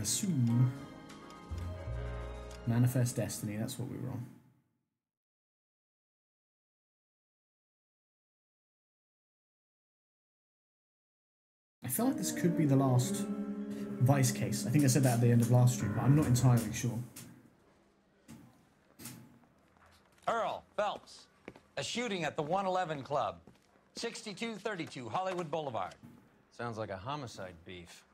assume. Manifest Destiny, that's what we were on. I feel like this could be the last Vice case. I think I said that at the end of last stream, but I'm not entirely sure. Earl Phelps, a shooting at the 111 Club, 6232 Hollywood Boulevard. Sounds like a homicide beef.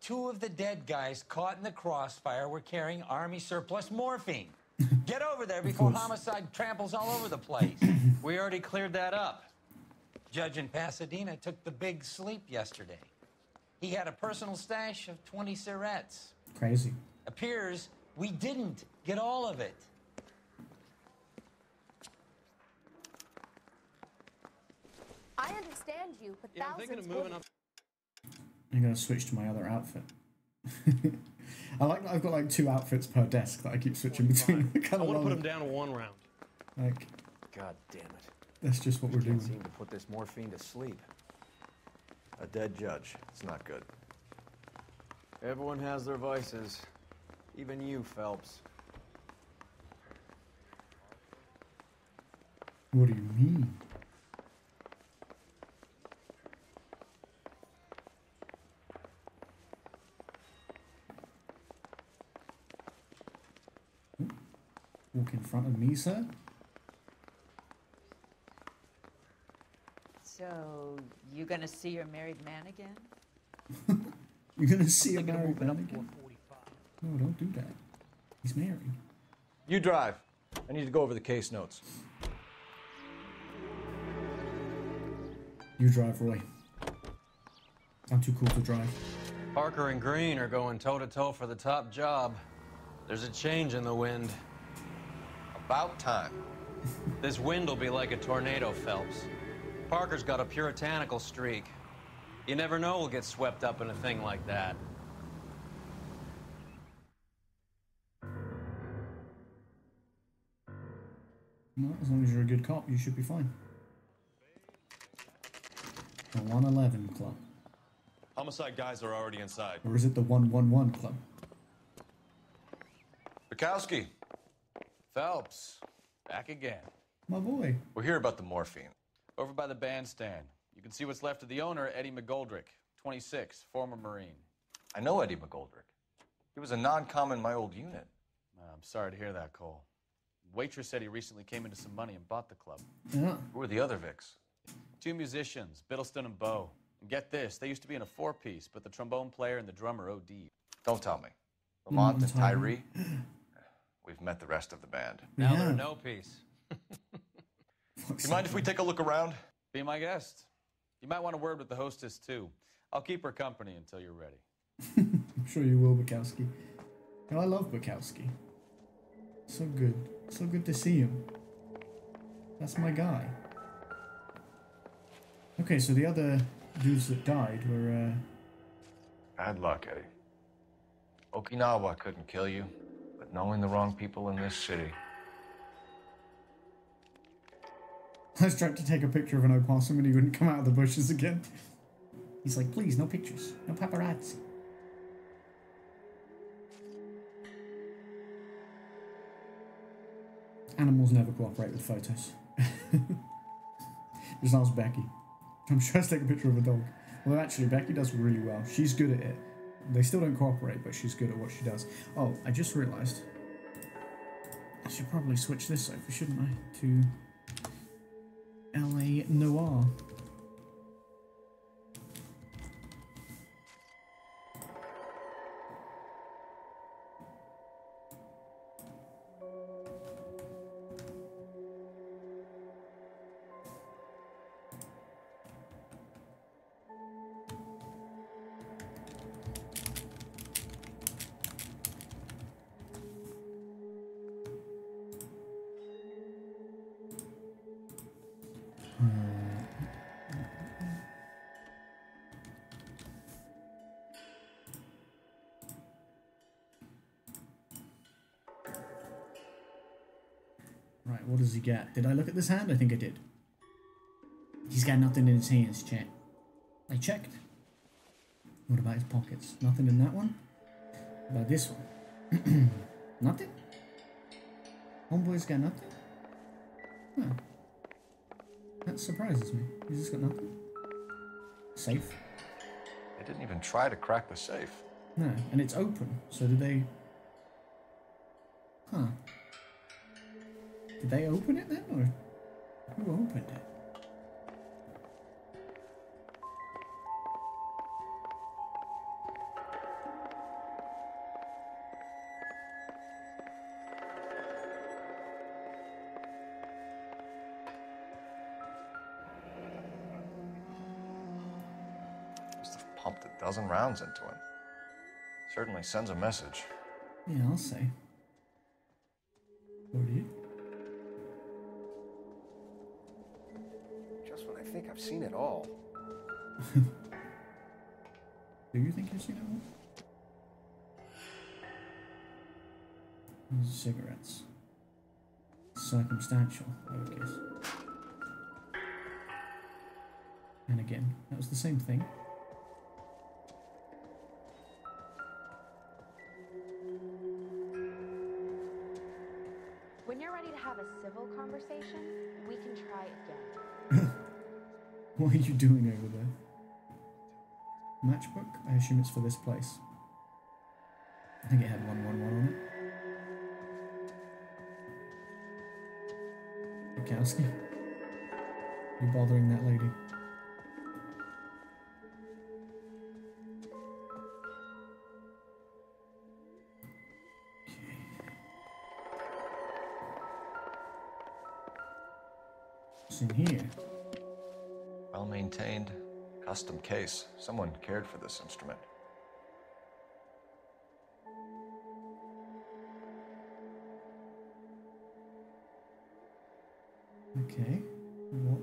2 of the dead guys caught in the crossfire were carrying Army surplus morphine. Get over there before homicide tramples all over the place. We already cleared that up. Judge in Pasadena took the big sleep yesterday. He had a personal stash of 20 cigarettes. Crazy. Appears we didn't get all of it. I understand you, but Yeah, I'm thinking of moving up. I'm gonna switch to my other outfit. I like that I've got like 2 outfits per desk that I keep switching between. I want to put him down to 1 round. Like, God damn it. that's just what we're doing. Seem to put this morphine to sleep. A dead judge. It's not good. Everyone has their vices. Even you, Phelps. What do you mean? Walk in front of me, sir? So, you gonna see your married man again? You're gonna see a married man again? No, don't do that. He's married. You drive. I need to go over the case notes. You drive, Roy. I'm too cool to drive. Parker and Green are going toe-to-toe for the top job. There's a change in the wind. About time. This wind will be like a tornado, Phelps. Parker's got a puritanical streak. You never know we'll get swept up in a thing like that. No, as long as you're a good cop, you should be fine. The 111 Club. Homicide guys are already inside. Or is it the 111 Club? Bukowski, Phelps, back again. My boy. we're here about the morphine. Over by the bandstand. You can see what's left of the owner, Eddie McGoldrick, 26, former Marine. I know Eddie McGoldrick. He was a non-com in my old unit. I'm sorry to hear that, Cole. Waitress said he recently came into some money and bought the club. Yeah. Who are the other Vics? 2 musicians, Biddleston and Bow. And get this, they used to be in a 4-piece, but the trombone player and the drummer OD'd. Don't tell me. Lamont and Tyree? We've met the rest of the band. Now they're no peace. Do you mind if we take a look around? Be my guest. You might want a word with the hostess, too. I'll keep her company until you're ready. I'm sure you will, Bukowski. You know, I love Bukowski. So good. So good to see him. That's my guy. Okay, so the other dudes that died were, Bad luck, Eddie. Okinawa couldn't kill you, but knowing the wrong people in this city. I was trying to take a picture of an opossum and he wouldn't come out of the bushes again. He's like, please, no pictures. No paparazzi. Animals never cooperate with photos. Just ask Becky. I'm sure to take a picture of a dog. Well, actually, Becky does really well. She's good at it. They still don't cooperate, but she's good at what she does. Oh, I just realised. I should probably switch this over, shouldn't I? To LA Noir. Right, what does he get? Did I look at this hand? I think I did. He's got nothing in his hands, chat. I checked. What about his pockets? Nothing in that one? About this one. Nothing? Homeboy's got nothing? Huh. That surprises me. He's just got nothing. Safe? They didn't even try to crack the safe. No, and it's open. So did they... Huh. Did they open it then, or who opened it? Must have pumped a dozen rounds into him. Certainly sends a message. Yeah, I'll say. Or do you? Just when I think I've seen it all. Do you think you've seen it all? Cigarettes. Circumstantial, I would guess. And again, that was the same thing. When you're ready to have a civil conversation, we can try again. What are you doing over there? Matchbook? I assume it's for this place. I think it had 111 on it. Bukowski? You bothering that lady? What's in here? Well maintained, custom case. Someone cared for this instrument. Okay. What?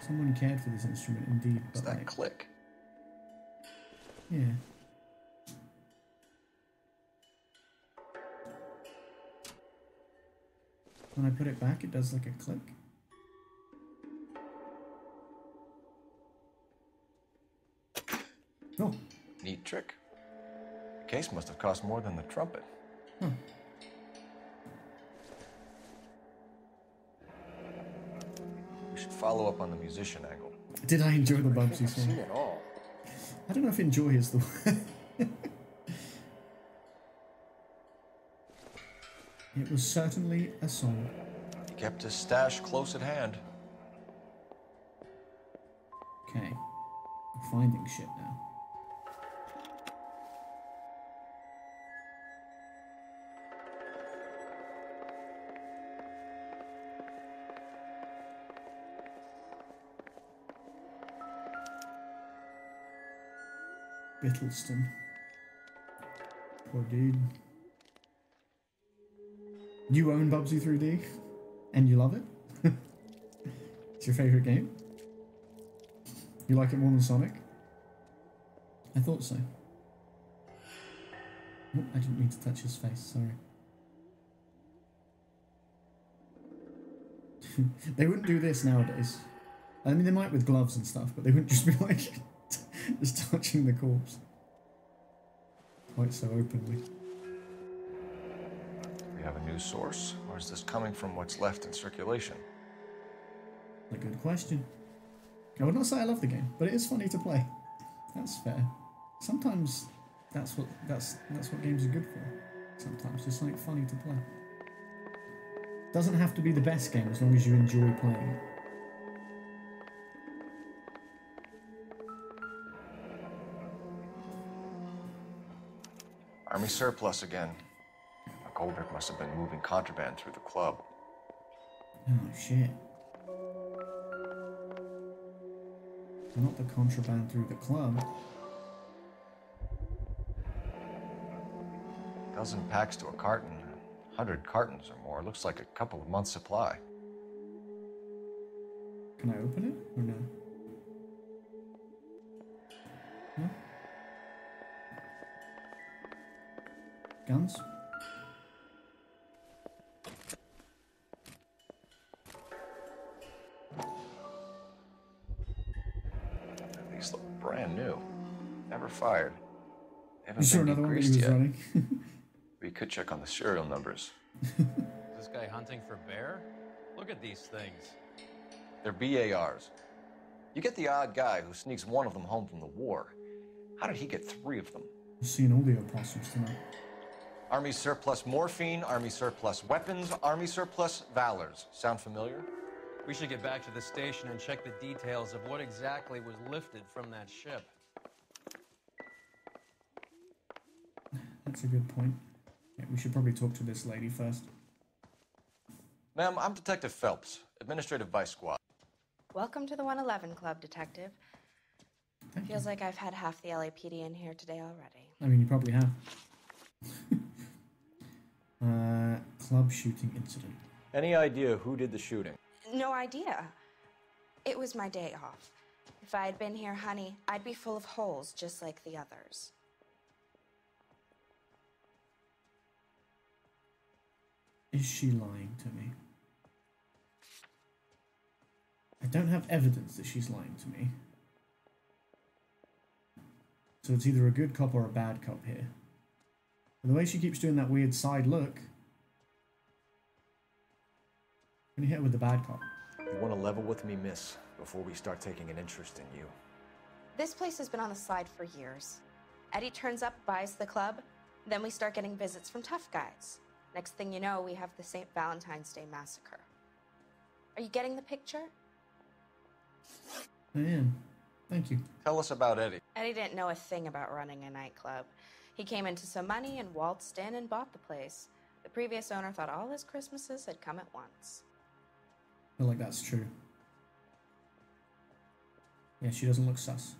Someone cared for this instrument, indeed. It's But that like, click. yeah. When I put it back, it does like a click. Oh. Neat trick. The case must have cost more than the trumpet. Huh. We should follow up on the musician angle. Did I enjoy the I Bubsy think I've seen song? it all. I don't know if enjoy is the word. It was certainly a song. He kept his stash close at hand. Okay. I'm finding shit now. Bittleston. Poor dude. You own Bubsy 3D? And you love it? It's your favourite game? You like it more than Sonic? I thought so. Oh, I didn't mean to touch his face, sorry. They wouldn't do this nowadays. I mean, they might with gloves and stuff, but they wouldn't just be like, just touching the corpse. Quite so openly. We have a new source, or is this coming from what's left in circulation? A good question. I would not say I love the game, but it is funny to play. That's fair. Sometimes that's what games are good for. Sometimes just like funny to play. Doesn't have to be the best game as long as you enjoy playing it. Army surplus again. McGoldrick must have been moving contraband through the club. Oh shit. Not the contraband through the club. Dozen packs to a carton. 100 cartons or more. Looks like a couple of months' supply. Can I open it or no? No? Guns? fired. They haven't You saw been another one that he degreased was yet. running. We could check on the serial numbers. Is this guy hunting for bear? Look at these things. They're BARs. You get the odd guy who sneaks one of them home from the war. How did he get 3 of them? I've seen all the opossums tonight. Army surplus morphine, Army surplus weapons, Army surplus valors. Sound familiar? We should get back to the station and check the details of what exactly was lifted from that ship. That's a good point. Yeah, we should probably talk to this lady first. Ma'am, I'm Detective Phelps, Administrative Vice Squad. Welcome to the 111 Club, Detective. Thank Feels you. like I've had half the LAPD in here today already. I mean, you probably have. Club shooting incident. Any idea who did the shooting? No idea. It was my day off. If I had been here, honey, I'd be full of holes just like the others. Is she lying to me? I don't have evidence that she's lying to me. So it's either a good cop or a bad cop here. But the way she keeps doing that weird side look, I'm gonna hit her with the bad cop. You want to level with me, miss, before we start taking an interest in you. This place has been on the slide for years. Eddie turns up, buys the club, then we start getting visits from tough guys. Next thing you know, we have the St. Valentine's Day massacre. Are you getting the picture? I am. Thank you. Tell us about Eddie. Eddie didn't know a thing about running a nightclub. He came into some money and waltzed in and bought the place. The previous owner thought all his Christmases had come at once. I feel like that's true. Yeah, she doesn't look sus.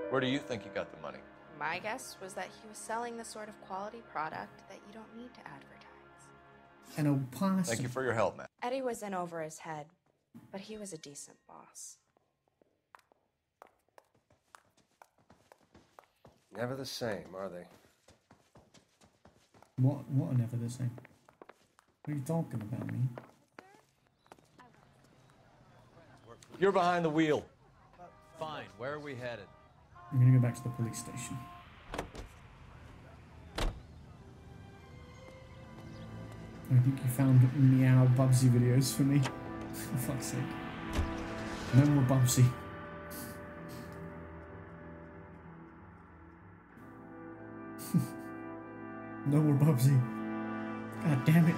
Where do you think he got the money? My guess was that he was selling the sort of quality product that you don't need to advertise. An opossum. Thank you for your help, man. Eddie was in over his head, but he was a decent boss. Never the same, are they? What are never the same? What are you talking about, me? You're behind the wheel. Fine, where are we headed? I'm gonna go back to the police station. I think you found meow Bubsy videos for me. For fuck's sake. No more Bubsy. No more Bubsy. God damn it.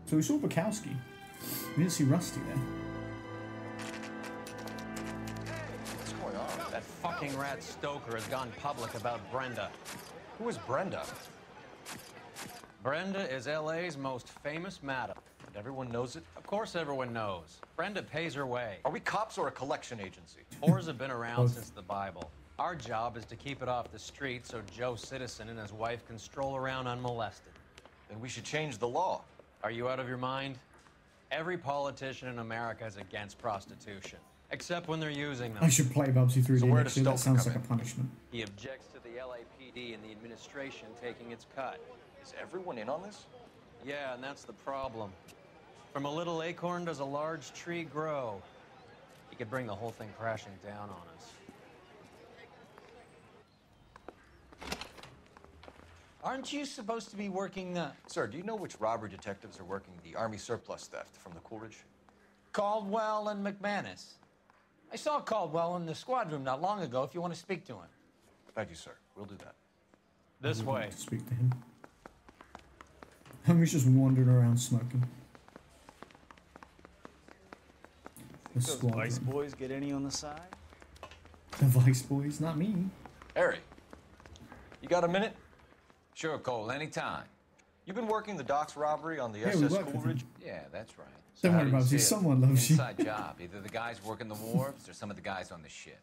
So we saw Bukowski. We didn't see Rusty there. What's going on? That fucking rat Stoker has gone public about Brenda. Who is Brenda? Brenda is LA's most famous madam. And everyone knows it? Of course everyone knows. Brenda pays her way. Are we cops or a collection agency? Whores have been around since the Bible. Our job is to keep it off the street so Joe Citizen and his wife can stroll around unmolested. Then we should change the law. Are you out of your mind? Every politician in America is against prostitution, except when they're using them. I should play Bubsy 3D So where next does year. That Stoker sounds come like a in? punishment. He objects to the LAPD and the administration taking its cut. Is everyone in on this? Yeah, and that's the problem. From a little acorn does a large tree grow. He could bring the whole thing crashing down on us. Aren't you supposed to be working the Sir, do you know which robbery detectives are working the Army surplus theft from the Coolidge? Caldwell and McManus? I saw Caldwell in the squad room not long ago if you want to speak to him. Thank you, sir. We'll do that. This I would way. like to speak to him. He's just wandering around smoking. The Those squad Vice room. boys get any on the side? The Vice Boys, not me. Harry, you got a minute? Sure, Cole, anytime. You've been working the docks robbery on the Yeah, we SS work with him. Coolidge? Yeah, that's right. Don't how worry do you about it. see Someone loves you. Inside job. Either the guys working the wharves or some of the guys on the ship.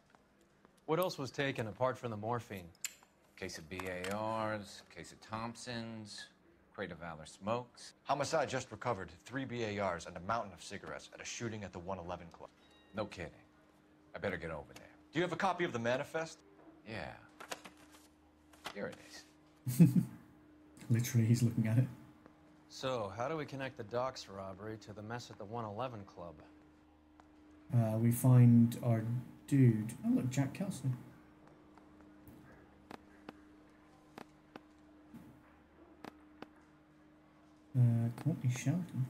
What else was taken apart from the morphine? Case of BARs, case of Thompsons, crate of Valor smokes. Homicide just recovered 3 BARs and a mountain of cigarettes at a shooting at the 111 Club. No kidding. I better get over there. Do you have a copy of the manifest? Yeah. Here it is. Literally, he's looking at it. So, how do we connect the docks robbery to the mess at the 111 Club? We find our dude. Oh look, Jack Kelsey. Courtney Shelton.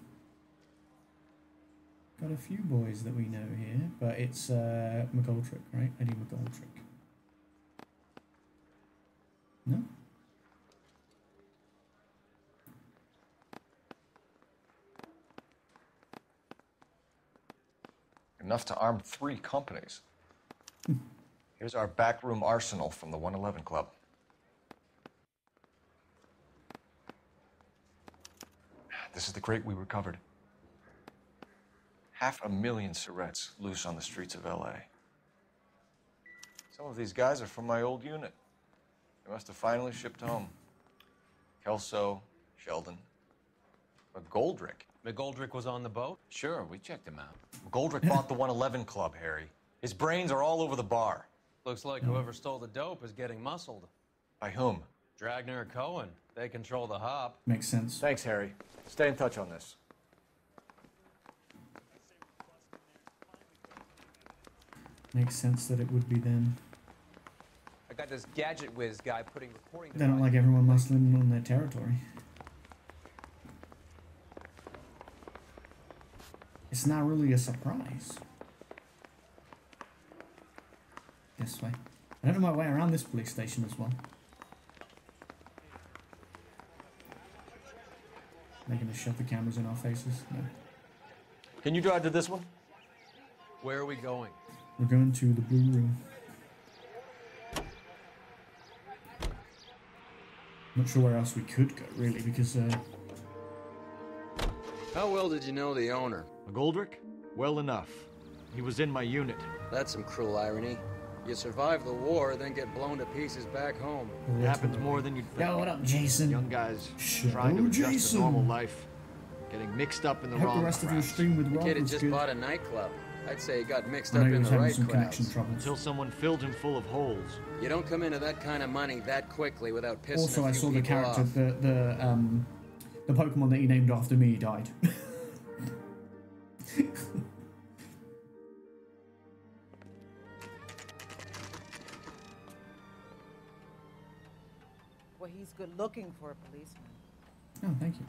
Got a few boys that we know here, but it's McGoldrick, right? Eddie McGoldrick. No? Enough to arm 3 companies. Here's our backroom arsenal from the 111 Club. This is the crate we recovered. 500,000 cigarettes loose on the streets of LA. Some of these guys are from my old unit. They must have finally shipped home. Kelso, Sheldon, McGoldrick. McGoldrick was on the boat? Sure, we checked him out. McGoldrick bought the 111 Club, Harry. His brains are all over the bar. Looks like whoever stole the dope is getting muscled. By whom? Dragner or Cohen. They control the hop. Makes sense. Thanks, Harry. Stay in touch on this. Makes sense that it would be them. I got this gadget whiz guy putting recording. They don't like everyone muscling on their territory. It's not really a surprise. This way. I don't know my way around this police station as well. They're gonna shove the cameras in our faces? No. Can you drive to this one? Where are we going? We're going to the blue room. Not sure where else we could go, really, because, How well did you know the owner? McGoldrick? Well enough. He was in my unit. That's some cruel irony. You survive the war, then get blown to pieces back home. It happens more than you'd think. Yo, what up, Jason? Young guys Show trying to adjust Jason. to normal life, getting mixed up in the I hope wrong the rest of your crowds. stream with The Rob kid had was just good. bought a nightclub. I'd say he got mixed I up know he in was the having right some connection crowds. troubles. Until someone filled him full of holes. You don't come into that kind of money that quickly without pissing Also, a I few saw the people character, off. the Pokemon that he named after me died. Well, he's good looking for a policeman. Oh, thank you.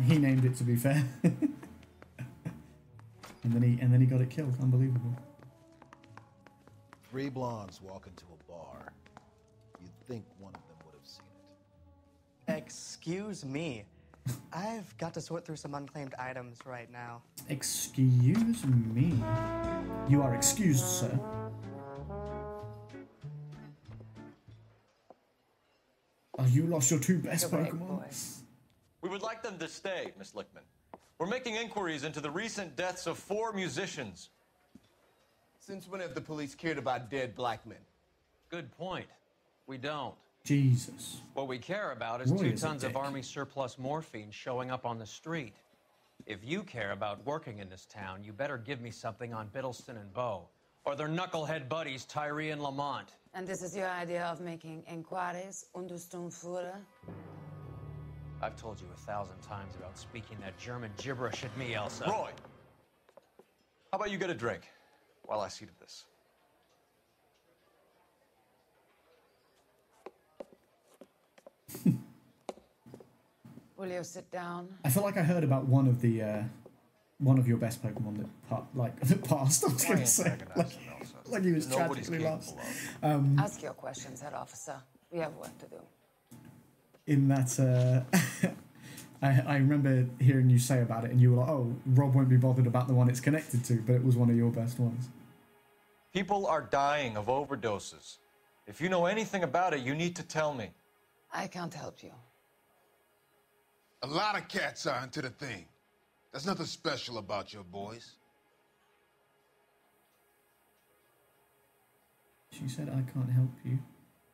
He named it, to be fair. and then he got it killed. Unbelievable. 3 blondes walk into a bar. You'd think one of them would have seen it. Excuse me. I've got to sort through some unclaimed items right now. Excuse me. You are excused, sir. Oh, you lost your 2 best Pokemon. We would like them to stay, Miss Lickman. We're making inquiries into the recent deaths of 4 musicians. Since when have the police cared about dead black men? Good point. We don't. Jesus. What we care about is Roy 2 is a tons of dick. Army surplus morphine showing up on the street. If you care about working in this town, you better give me something on Biddleston and Bow, or their knucklehead buddies Tyree and Lamont. And this is your idea of making inquiries under Sturmführer? I've told you 1,000 times about speaking that German gibberish at me, Elsa. Roy, how about you get a drink while I see to this? Will you sit down? I feel like I heard about one of your best Pokemon that passed. I was going to say, like he was tragically lost. Ask your questions, head officer. We have work to do. In that, I remember hearing you say about it, and you were like, "Oh, Rob won't be bothered about the one it's connected to," but it was one of your best ones. People are dying of overdoses. If you know anything about it, you need to tell me. I can't help you. A lot of cats are into the thing. There's nothing special about your boys. She said, "I can't help you."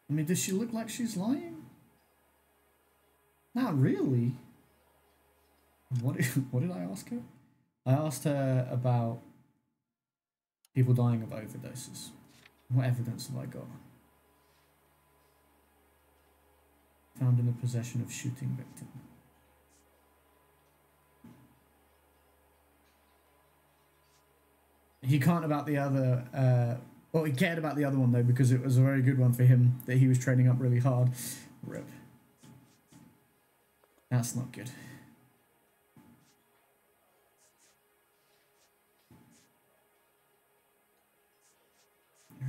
I mean, does she look like she's lying? Not really. What did I ask her? I asked her about people dying of overdoses. What evidence have I got? Found in the possession of shooting victim. He can't about the other. Well, he cared about the other one though because it was a very good one for him that he was training up really hard. Rip. That's not good.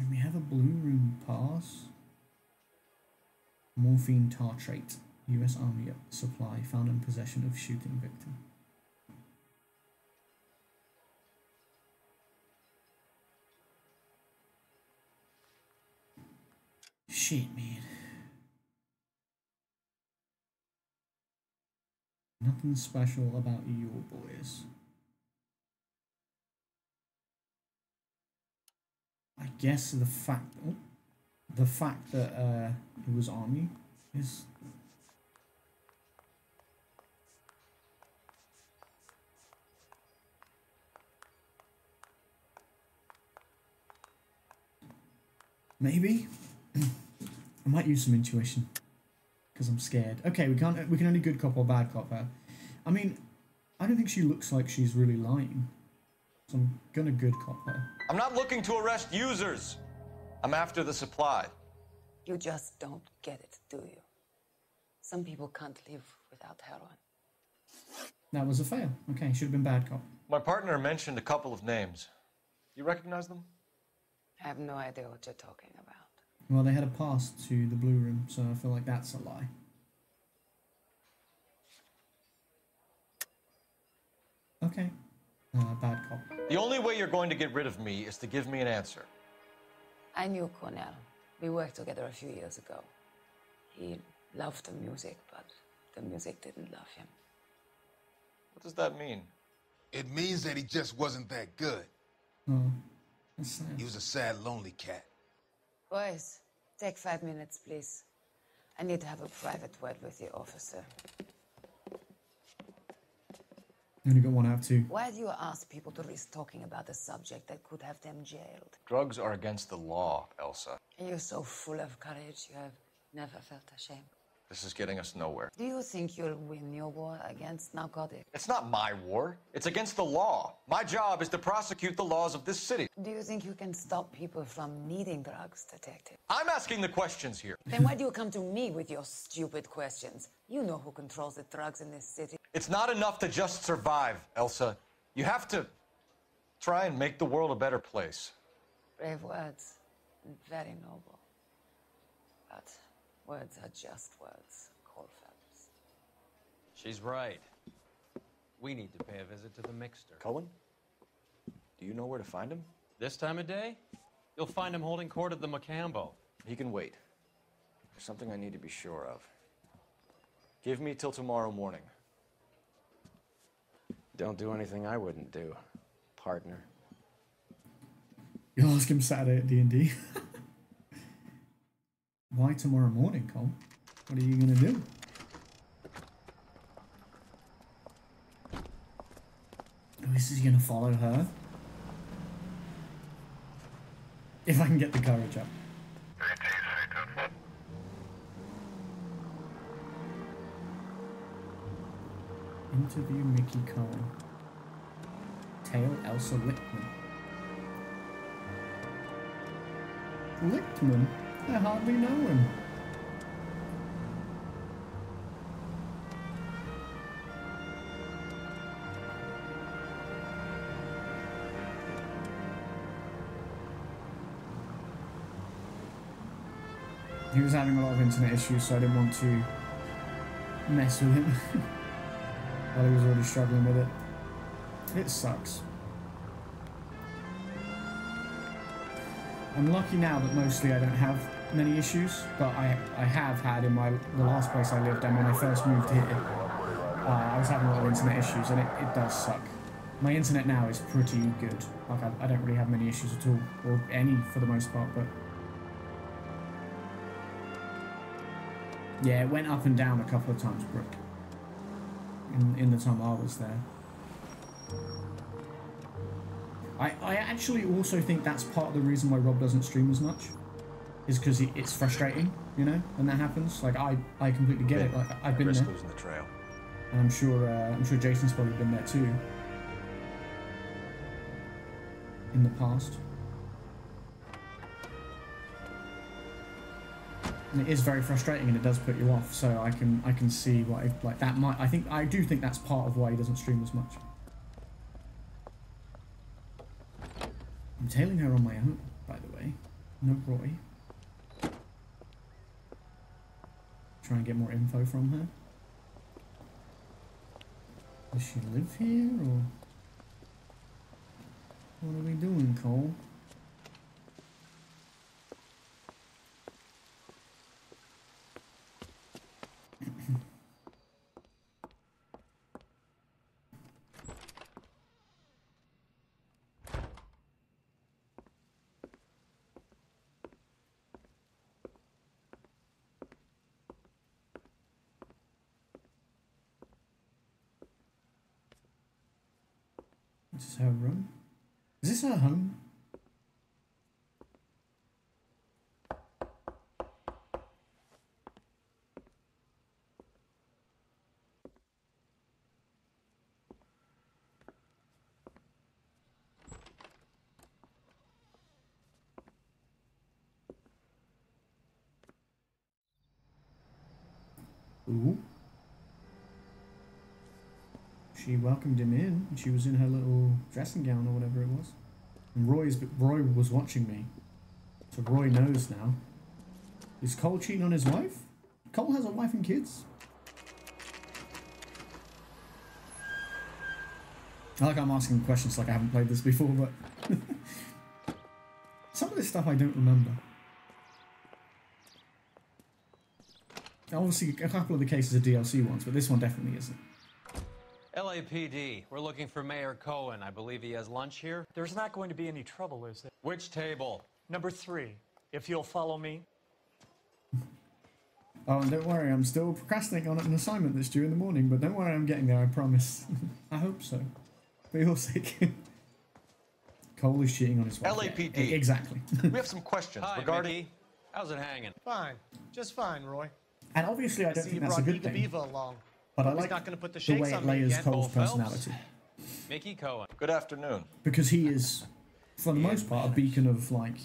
We have a blue room pass. Morphine tartrate. U.S. Army supply found in possession of shooting victim. Shit, man. Nothing special about your boys. I guess the fact that it was Army is maybe. I might use some intuition because I'm scared. Okay, we can only good cop or bad cop her. I mean, I don't think she looks like she's really lying. So I'm gonna good cop her. I'm not looking to arrest users. I'm after the supply. You just don't get it, do you? Some people can't live without heroin. That was a fail. Okay, should have been bad cop. My partner mentioned a couple of names. You recognize them? I have no idea what you're talking about. Well, they had a pass to the blue room, so I feel like that's a lie. Okay. Bad cop. The only way you're going to get rid of me is to give me an answer. I knew Cornell. We worked together a few years ago. He loved the music, but the music didn't love him. What does that mean? It means that he just wasn't that good. Oh, that's sad. He was a sad, lonely cat. Boys, take 5 minutes, please. I need to have a private word with the officer. Only got 1 out of 2. Why do you ask people to risk talking about a subject that could have them jailed? Drugs are against the law, Elsa. You're so full of courage, you have never felt ashamed. This is getting us nowhere. Do you think you'll win your war against narcotics? It's not my war. It's against the law. My job is to prosecute the laws of this city. Do you think you can stop people from needing drugs, detective? I'm asking the questions here. Then why do you come to me with your stupid questions? You know who controls the drugs in this city. It's not enough to just survive, Elsa. You have to try and make the world a better place. Brave words, and very noble. But words are just words, Coldfellas. She's right. We need to pay a visit to the mixer. Cohen? Do you know where to find him? This time of day? You'll find him holding court at the Macambo. He can wait. There's something I need to be sure of. Give me till tomorrow morning. Don't do anything I wouldn't do, partner. You'll ask him Saturday at D&D. Why tomorrow morning, Cole? What are you gonna do? Oh, is he gonna follow her? If I can get the courage up. Interview Mickey Cohen. Tail Elsa Lichtman. Lichtman? I hardly know him. He was having a lot of internet issues, so I didn't want to mess with him while he was already struggling with it. It sucks. I'm lucky now that mostly I don't have many issues, but I have had in the last place I lived and when I first moved here, I was having a lot of internet issues and it does suck. My internet now is pretty good. Like I don't really have many issues at all, or any for the most part, but yeah, it went up and down a couple of times, Brooke, in the time I was there. I actually also think that's part of the reason why Rob doesn't stream as much, is because it's frustrating, you know, when that happens. Like I completely get it. Like I've been there. Losing the trail. And I'm sure Jason's probably been there too. in the past. And it is very frustrating, and it does put you off. So I can see why, like, that might. I do think that's part of why he doesn't stream as much. I'm tailing her on my own, by the way. No Roy. Try and get more info from her. Does she live here, or what are we doing, Cole? This is her room. Is this her home? Ooh. She welcomed him in, and she was in her little dressing gown or whatever it was. And Roy was watching me, so Roy knows now. Is Cole cheating on his wife? Cole has a wife and kids. I like I'm asking questions like I haven't played this before, but some of this stuff I don't remember. Obviously, a couple of the cases are DLC ones, but this one definitely isn't. LAPD, we're looking for Mayor Cohen. I believe he has lunch here. There's not going to be any trouble, is there? Which table? Number 3, if you'll follow me. Oh, and don't worry, I'm still procrastinating on an assignment that's due in the morning, but don't worry, I'm getting there, I promise. I hope so. For your sake. Cole is cheating on his wife. LAPD. Yeah, exactly. We have some questions Hi, regarding... Mickey. How's it hanging? Fine. Just fine, Roy. And obviously I don't think that's a good thing. Along. But I He's like not going to put the the shakes way it on me layers again. Cole's Cole Phelps? personality. Mickey Cohen. Good afternoon. Because he is, for the most part, a beacon of, like,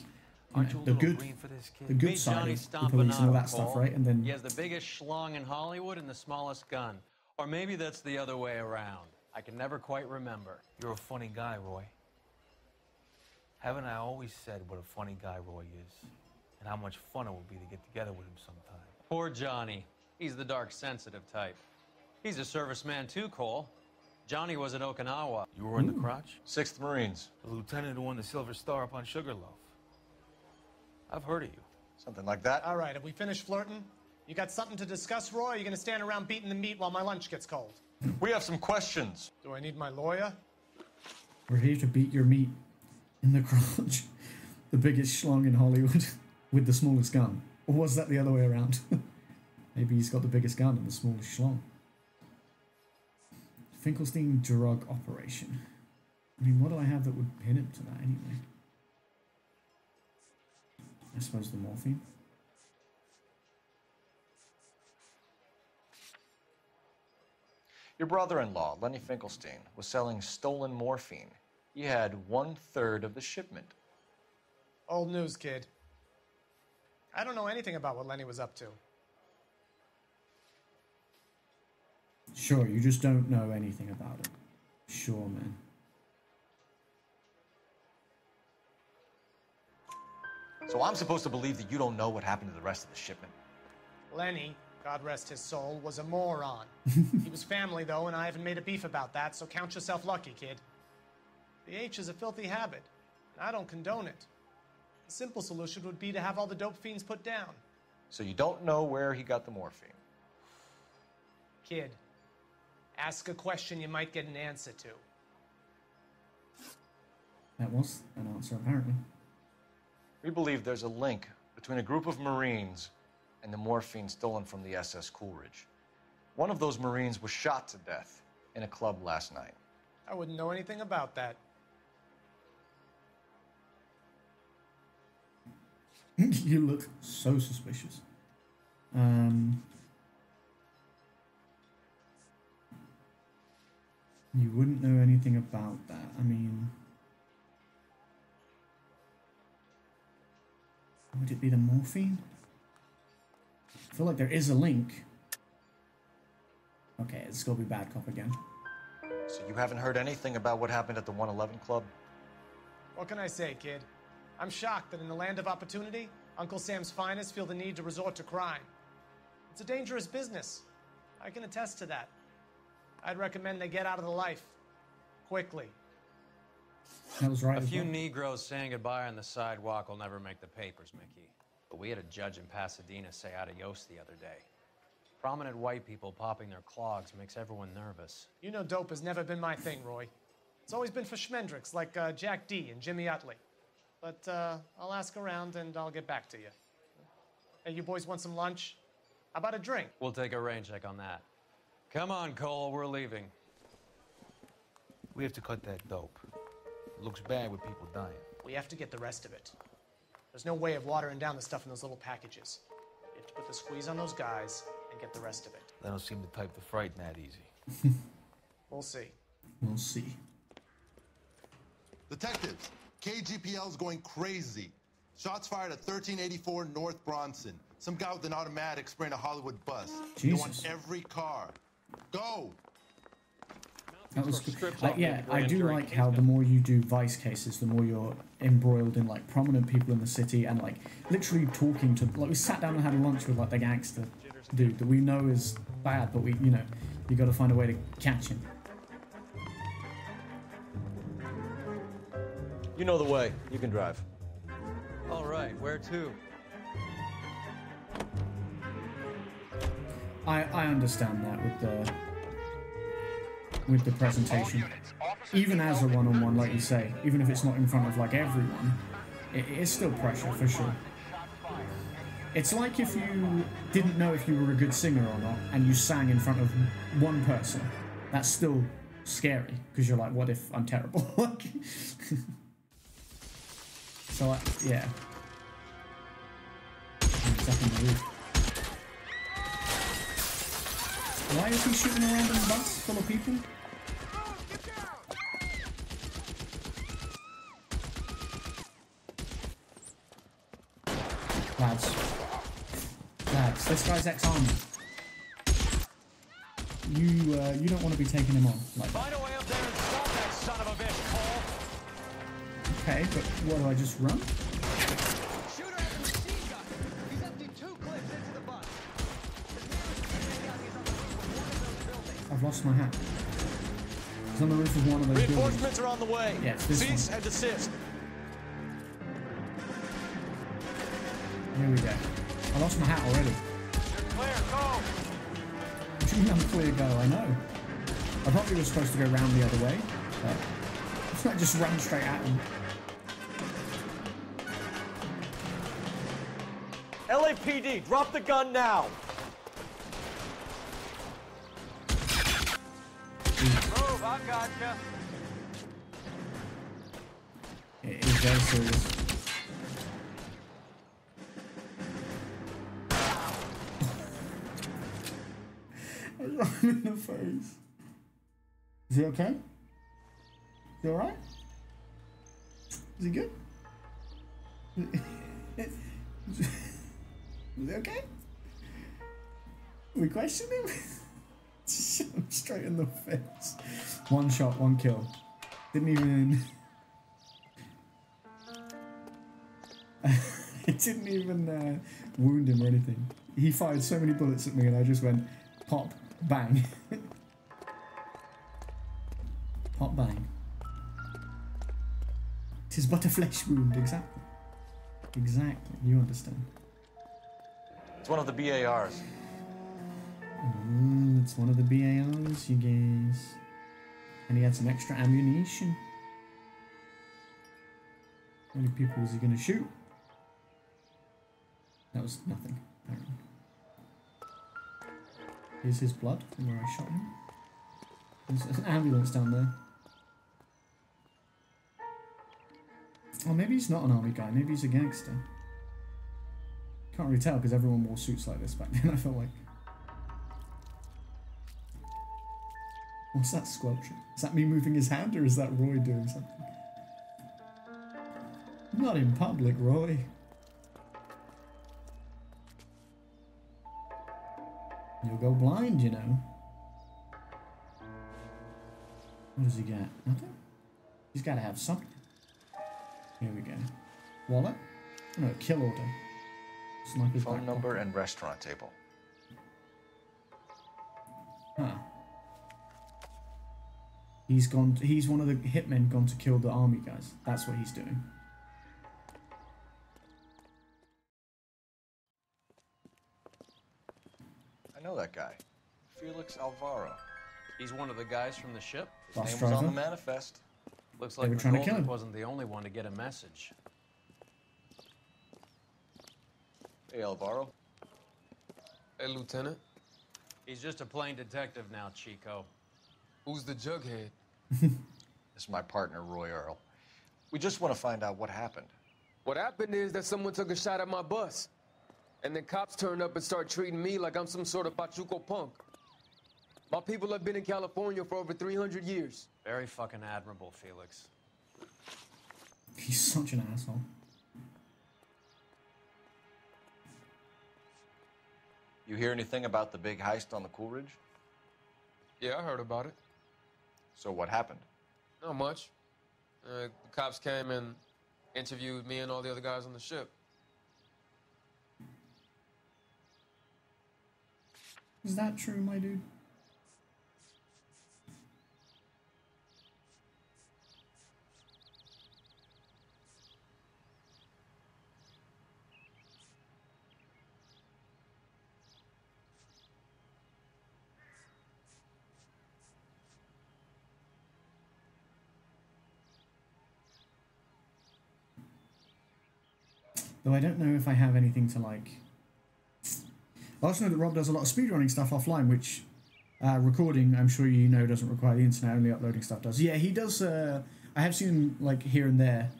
you know, the good Meet side Johnny of the police and all that Stompanato, stuff, Cole. right? And then He has the biggest schlong in Hollywood and the smallest gun. Or maybe that's the other way around. I can never quite remember. You're a funny guy, Roy. Haven't I always said what a funny guy Roy is? And how much fun it would be to get together with him sometime? Poor Johnny. He's the dark, sensitive type. He's a serviceman too, Cole. Johnny was at Okinawa. You were in the crotch? 6th Marines. The lieutenant who won the Silver Star up on Sugarloaf. I've heard of you. Something like that. All right, have we finished flirting? You got something to discuss, Roy? Or are you going to stand around beating the meat while my lunch gets cold? We have some questions. Do I need my lawyer? we're here to beat your meat in the crotch. The biggest schlong in Hollywood with the smallest gun. Or was that the other way around? Maybe he's got the biggest gun and the smallest schlong. Finkelstein drug operation. I mean, what do I have that would pin him to that anyway? I suppose the morphine. Your brother-in-law, Lenny Finkelstein, was selling stolen morphine. He had 1/3 of the shipment. Old news, kid. I don't know anything about what Lenny was up to. Sure, you just don't know anything about it. Sure, man. So I'm supposed to believe that you don't know what happened to the rest of the shipment? Lenny, God rest his soul, was a moron. He was family, though, and I haven't made a beef about that, so count yourself lucky, kid. The H is a filthy habit, and I don't condone it. The simple solution would be to have all the dope fiends put down. So you don't know where he got the morphine? Kid, ask a question you might get an answer to. That was an answer, apparently. We believe there's a link between a group of Marines and the morphine stolen from the SS Coolidge. One of those Marines was shot to death in a club last night. I wouldn't know anything about that. You look so suspicious. You wouldn't know anything about that. I mean, Would it be the morphine? I feel like there is a link. Okay, it's gonna be bad cop again. So you haven't heard anything about what happened at the 111 Club? What can I say, kid? I'm shocked that in the land of opportunity, Uncle Sam's finest feel the need to resort to crime. It's a dangerous business. I can attest to that. I'd recommend they get out of the life. Quickly. That was right. A few Negroes saying goodbye on the sidewalk will never make the papers, Mickey. But we had a judge in Pasadena say adios the other day. Prominent white people popping their clogs makes everyone nervous. You know dope has never been my thing, Roy. It's always been for schmendricks like Jack D. and Jimmy Utley. But I'll ask around and I'll get back to you. Hey, you boys want some lunch? How about a drink? We'll take a rain check on that. Come on, Cole, we're leaving. We have to cut that dope. It looks bad with people dying. We have to get the rest of it. There's no way of watering down the stuff in those little packages. You have to put the squeeze on those guys and get the rest of it. They don't seem the type to frighten that easy. We'll see. We'll see. Detectives, KGPL's going crazy. Shots fired at 1384 North Bronson. Some guy with an automatic spraying a Hollywood bus. Jesus. Go on every car. Go! That was good. Yeah, I do like how the more you do vice cases, the more you're embroiled in like prominent people in the city and like literally talking to. Like we sat down and had lunch with like the gangster dude that we know is bad, but we, you know, you got to find a way to catch him. You know the way. You can drive. All right, where to? I understand that with the presentation. Even as a one-on-one, like you say, even if it's not in front of like everyone, it is still pressure for sure. It's like if you didn't know if you were a good singer or not, and you sang in front of one person. That's still scary because you're like, what if I'm terrible? So yeah. It's up in the roof. Why is he shooting a random bus full of people? Lads, this guy's ex-army. You don't want to be taking him on like that. Find a way up there and stop that son of a bitch, Cole. Okay, but what, do I just run? Shoot her at the machine gun. He's emptied 2 clips into the bus. I've lost my hat. It's on the roof of one of those buildings. Reinforcements are on the way. Yeah, it's this Cease one. and desist. Here we go. I lost my hat already. Clear, go. What do you mean I'm clear go? I know. I probably was supposed to go round the other way, but I just ran straight at him. LAPD, drop the gun now. Move, I gotcha. It is very serious. I shot him in the face. Is he okay? Is he alright? Is he good? Is he okay? We question him? Shot him straight in the face. One shot, one kill. Didn't even... It didn't even wound him or anything. He fired so many bullets at me and I just went pop, bang. Pop, bang. Tis but a flesh wound, exactly. Exactly, you understand. It's one of the BARs. It's one of the BARs, you guys. And he had some extra ammunition. How many people was he going to shoot? That was nothing, apparently. Here's his blood from where I shot him. There's an ambulance down there. Oh, maybe he's not an army guy. Maybe he's a gangster. Can't really tell because everyone wore suits like this back then, I feel like. What's that squelching? Is that me moving his hand or is that Roy doing something? Not in public, Roy. You'll go blind, you know. What does he get? Nothing? He's got to have something. Here we go. Wallet? No, kill order. Sniper's Phone back number pocket. and restaurant table. Huh. He's one of the hitmen gone to kill the army guys. That's what he's doing. I know that guy. Felix Alvaro. He's one of the guys from the ship? His Bus name was on the driver. manifest. Looks They like were trying to kill McGoldrick him. wasn't the only one to get a message. Hey, Alvaro. Hey, Lieutenant. He's just a plain detective now, Chico. Who's the jughead? This is my partner, Roy Earl. We just want to find out what happened. What happened is that someone took a shot at my bus. And then cops turned up and start treating me like I'm some sort of Pachuco punk. My people have been in California for over 300 years. Very fucking admirable, Felix. He's such an asshole. You hear anything about the big heist on the Coolidge? Yeah, I heard about it. So what happened? Not much. The cops came and interviewed me and all the other guys on the ship. Is that true, my dude? Though I don't know if I have anything to like... I also know that Rob does a lot of speedrunning stuff offline, which recording, I'm sure you know, doesn't require the internet, only uploading stuff does. Yeah, he does, I have seen him, like, here and there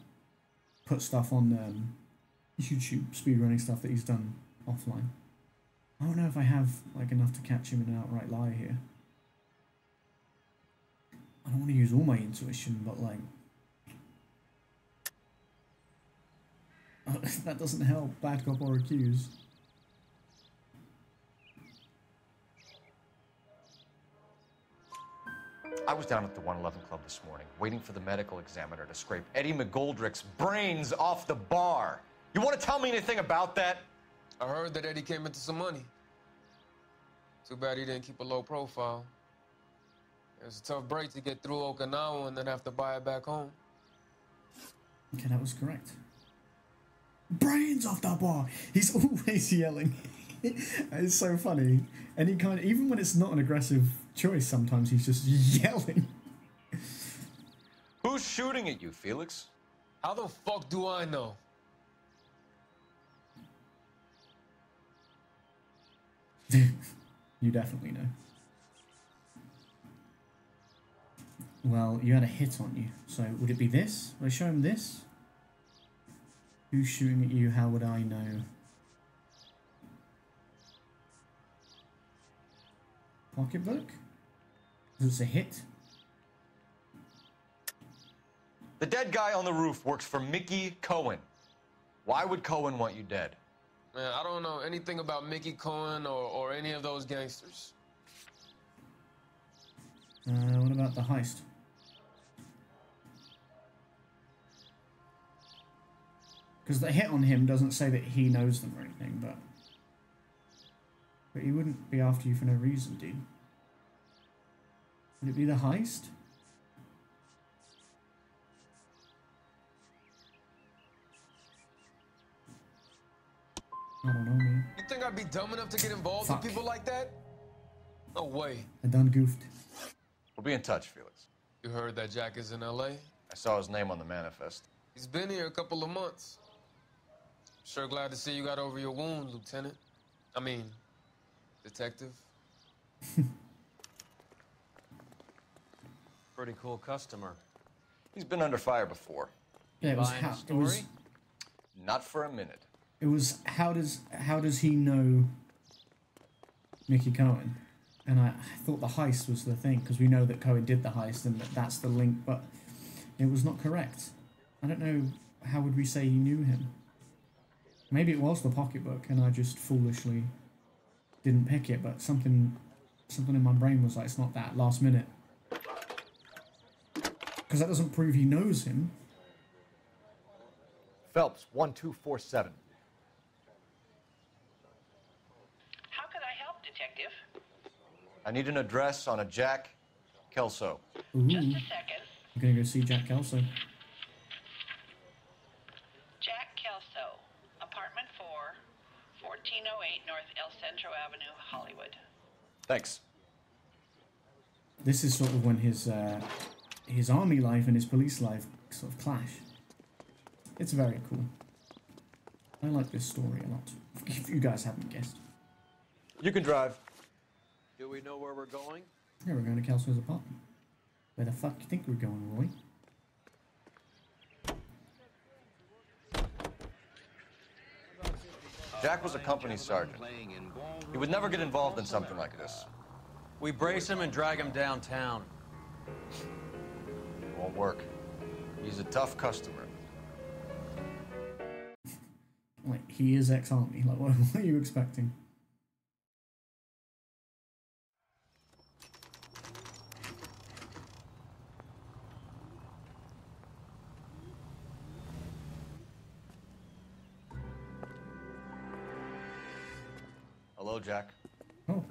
put stuff on YouTube, speedrunning stuff that he's done offline. I don't know if I have, like, enough to catch him in an outright lie here. I don't want to use all my intuition, but, like... that doesn't help. Bad cop or accused. I was down at the 111 Club this morning, waiting for the medical examiner to scrape Eddie McGoldrick's brains off the bar. You want to tell me anything about that? I heard that Eddie came into some money. Too bad he didn't keep a low profile. It was a tough break to get through Okinawa and then have to buy it back home. Okay, that was correct. Brains off the bar! He's always yelling. It's so funny. And he kind of, even when it's not an aggressive choice, sometimes he's just yelling. Who's shooting at you, Felix? How the fuck do I know? You definitely know. Well, you had a hit on you. So would it be this? Will I show him this? Who's shooting at you? How would I know? Pocketbook? Is it a hit? The dead guy on the roof works for Mickey Cohen. Why would Cohen want you dead? Man, I don't know anything about Mickey Cohen or any of those gangsters. What about the heist? Because the hit on him doesn't say that he knows them or anything, but he wouldn't be after you for no reason, dude. Would it be the heist? I don't know, man. You think I'd be dumb enough to get involved Fuck. with people like that? No way. I done goofed. We'll be in touch, Felix. You heard that Jack is in L.A.? I saw his name on the manifest. He's been here a couple of months. Sure glad to see you got over your wound, Lieutenant. I mean, Detective. Pretty cool customer. He's been under fire before. Yeah, it was Buying how a it was. story? Not for a minute. It was how does he know Mickey Cohen? And I thought the heist was the thing because we know that Cohen did the heist and that's the link, but it was not correct. I don't know, how would we say he knew him? Maybe it was the pocketbook and I just foolishly didn't pick it, but something in my brain was like, it's not that last minute. Because that doesn't prove he knows him. Phelps, 1247. How can I help, Detective? I need an address on a Jack Kelso. Ooh. Just a second. I'm gonna go see Jack Kelso. Jack Kelso, apartment 4, 1408 North El Centro Avenue, Hollywood. Thanks. This is sort of when his army life and his police life sort of clash. It's very cool. I like this story a lot. If you guys haven't guessed. You can drive. Do we know where we're going? Yeah, we're going to Kelso's apartment. Where the fuck do you think we're going, Roy? Jack was a company sergeant. He would never get involved in something like this. We brace him and drag him downtown. It won't work. He's a tough customer. Like, he is ex-army. Like, what are you expecting? Hello, Jack. Oh.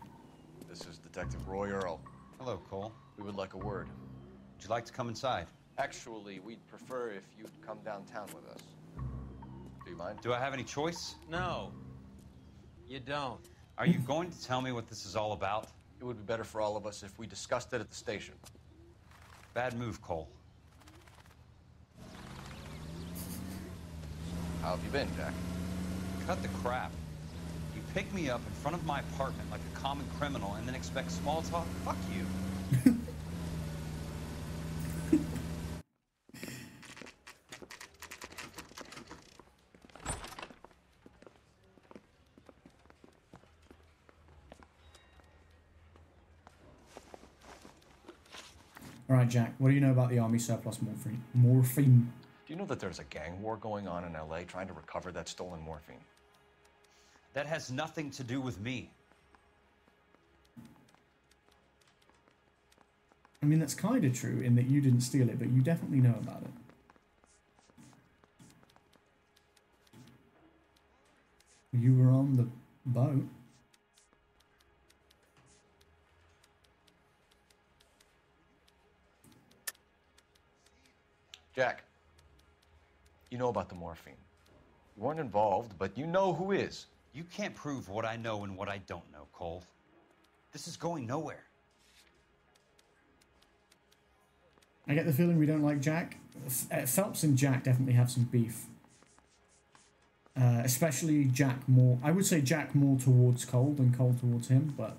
This is Detective Roy Earl. Hello, Cole. We would like a word. Would you like to come inside? Actually, we'd prefer if you'd come downtown with us. Do you mind? Do I have any choice? No. You don't. Are you going to tell me what this is all about? It would be better for all of us if we discussed it at the station. Bad move, Cole. How have you been, Jack? Cut the crap. You pick me up in front of my apartment like a common criminal and then expect small talk? Fuck you. Alright, Jack, what do you know about the army surplus morphine? Do you know that there's a gang war going on in LA trying to recover that stolen morphine? That has nothing to do with me. I mean, that's kind of true in that you didn't steal it, but you definitely know about it. You were on the boat. Jack, you know about the morphine. You weren't involved, but you know who is. You can't prove what I know and what I don't know, Cole. This is going nowhere. I get the feeling we don't like Jack. Phelps and Jack definitely have some beef. Especially Jack more. I would say Jack more towards Cole than Cole towards him, but...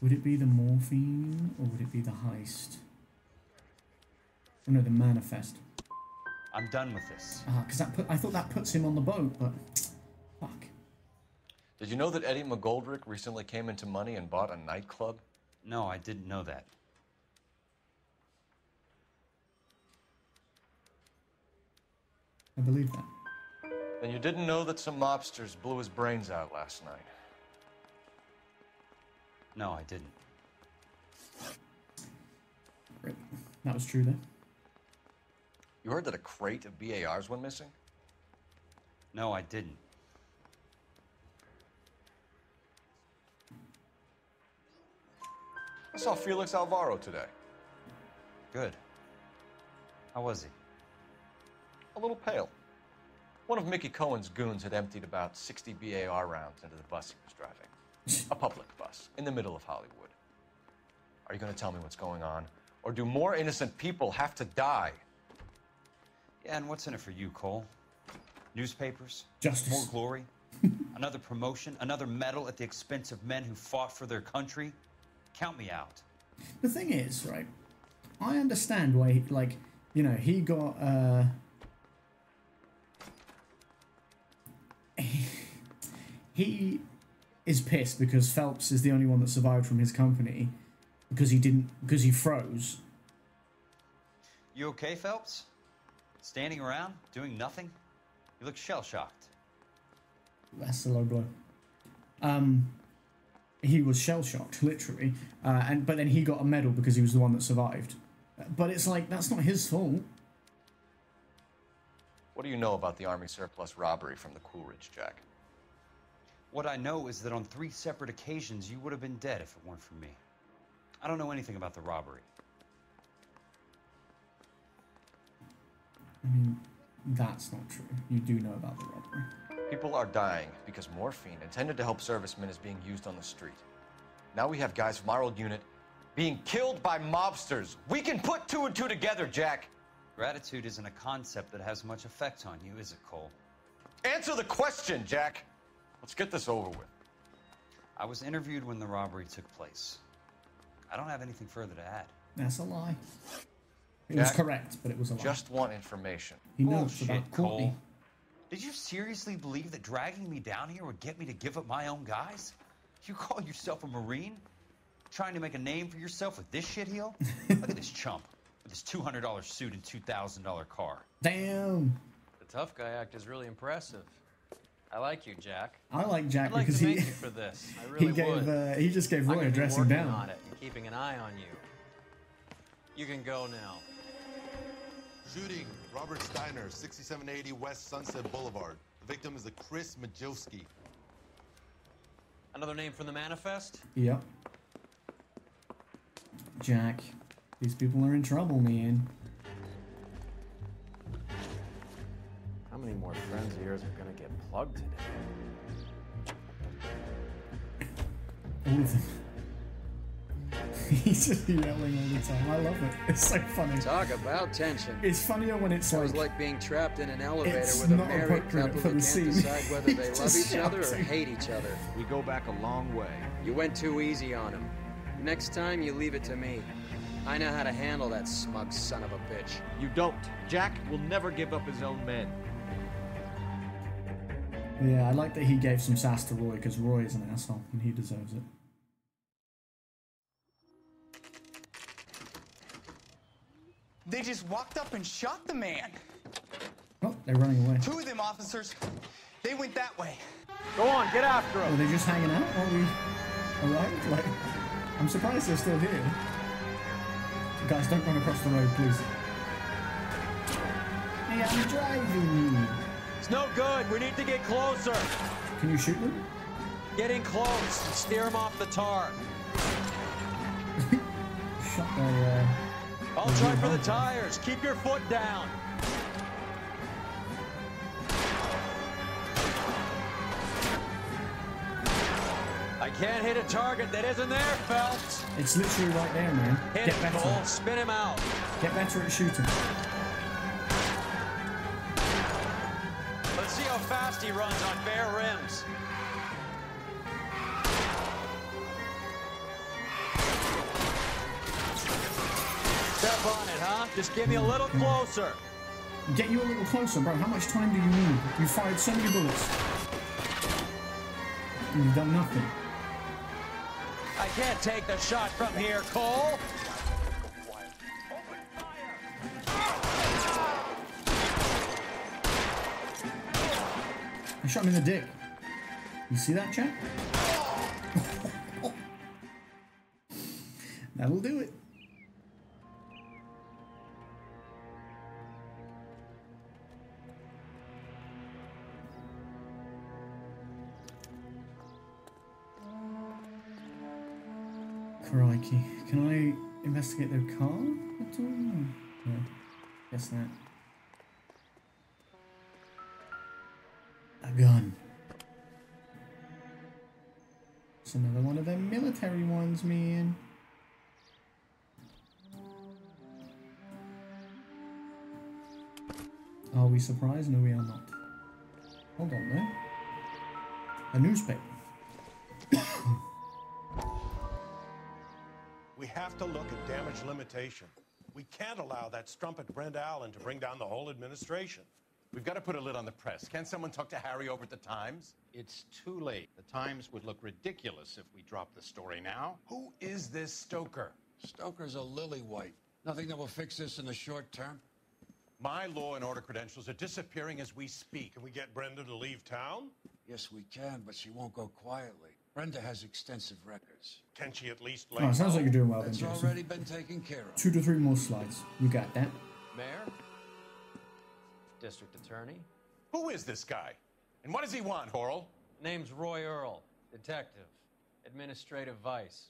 Would it be the morphine, or would it be the heist? Oh no, the manifest. I'm done with this. Because I thought that puts him on the boat, but... Fuck. Did you know that Eddie McGoldrick recently came into money and bought a nightclub? No, I didn't know that. I believe that. Then you didn't know that some mobsters blew his brains out last night? No, I didn't. Right. That was true then. You heard that a crate of BARs went missing? No, I didn't. I saw Felix Alvaro today. Good. How was he? A little pale. One of Mickey Cohen's goons had emptied about 60 BAR rounds into the bus he was driving. A public bus, in the middle of Hollywood. Are you going to tell me what's going on? Or do more innocent people have to die? Yeah, and what's in it for you, Cole? Newspapers? Justice. More glory? Another promotion? Another medal at the expense of men who fought for their country? Count me out. The thing is, right, I understand why, he got, is pissed because Phelps is the only one that survived from his company because he froze. You okay, Phelps? Standing around, doing nothing? You look shell-shocked. That's a low blow. He was shell-shocked, literally, but then he got a medal because he was the one that survived. But it's like, that's not his fault. What do you know about the Army surplus robbery from the Coolidge, Jack? What I know is that on 3 separate occasions, you would have been dead if it weren't for me. I don't know anything about the robbery. I mean, that's not true. You do know about the robbery. People are dying because morphine intended to help servicemen is being used on the street. Now we have guys from our old unit being killed by mobsters. We can put 2 and 2 together, Jack. Gratitude isn't a concept that has much effect on you, is it, Cole? Answer the question, Jack. Let's get this over with. I was interviewed when the robbery took place. I don't have anything further to add. That's a lie. It Jack, was correct, but it was a lie. Just want information. He knows Bullshit, about Courtney. Cole. Did you seriously believe that dragging me down here would get me to give up my own guys? You call yourself a Marine? Trying to make a name for yourself with this shitheel? Look at this chump with his $200 suit and $2,000 car. Damn. The tough guy act is really impressive. I like you, Jack. I like Jack I'd like because to thank you for this. I really would. He just gave I'm Roy gonna a be dressing working down. on it and keeping an eye on you. You can go now. Shooting, Robert Steiner, 6780 West Sunset Boulevard. The victim is a Chris Majowski. Another name from the manifest? Yep. Jack, these people are in trouble, man. How many more friends of yours are gonna get plugged today? All of them. He's just yelling all the time. I love it. It's so funny. Talk about tension. It's funnier when it's Sounds like being trapped in an elevator it's with a not married appropriate couple for who the can't scene. decide whether they love Just each other or shouting. hate each other. We go back a long way. You went too easy on him. Next time, you leave it to me. I know how to handle that smug son of a bitch. You don't. Jack will never give up his own men. Yeah, I like that he gave some sass to Roy because Roy is an asshole and he deserves it. They just walked up and shot the man. Oh, they're running away. 2 of them officers, they went that way. Go on, get after Are him. they just hanging out? Are we alright? Like, I'm surprised they're still here. Guys, don't run across the road, please. Hey, I'm driving. It's no good. We need to get closer. Can you shoot them? Get in close and steer him off the tar. Shot their, I'll try for the tires. Keep your foot down. I can't hit a target that isn't there, Phelps. It's literally right there, man. Hit Get him, better. Cole. Spin him out. Get better at shooting. Let's see how fast he runs on bare rims. Step on it, huh? Just get me a little closer. Get you a little closer, bro. How much time do you need? You fired so many bullets. And you've done nothing. I can't take the shot from here, Cole. I shot him in the dick. You see that, chat? That'll do it. Crikey. Can I investigate their car at all? No. Guess not. A gun. It's another one of them military ones, man. Are we surprised? No, we are not. Hold on there. A newspaper. We have to look at damage limitation. We can't allow that strumpet Brent Allen to bring down the whole administration. We've got to put a lid on the press. Can't someone talk to Harry over at the Times? It's too late. The Times would look ridiculous if we dropped the story now. Who is this Stoker? Stoker's a lily-white. Nothing that will fix this in the short term. My law and order credentials are disappearing as we speak. Can we get Brenda to leave town? Yes, we can, but she won't go quietly. Brenda has extensive records. Can she at least Oh, it sounds like you're doing well then, That's Jason. already been taken care of. 2 to 3 more slides. You got that. Mayor? District Attorney? Who is this guy? And what does he want, Horrell? Name's Roy Earl. Detective. Administrative vice.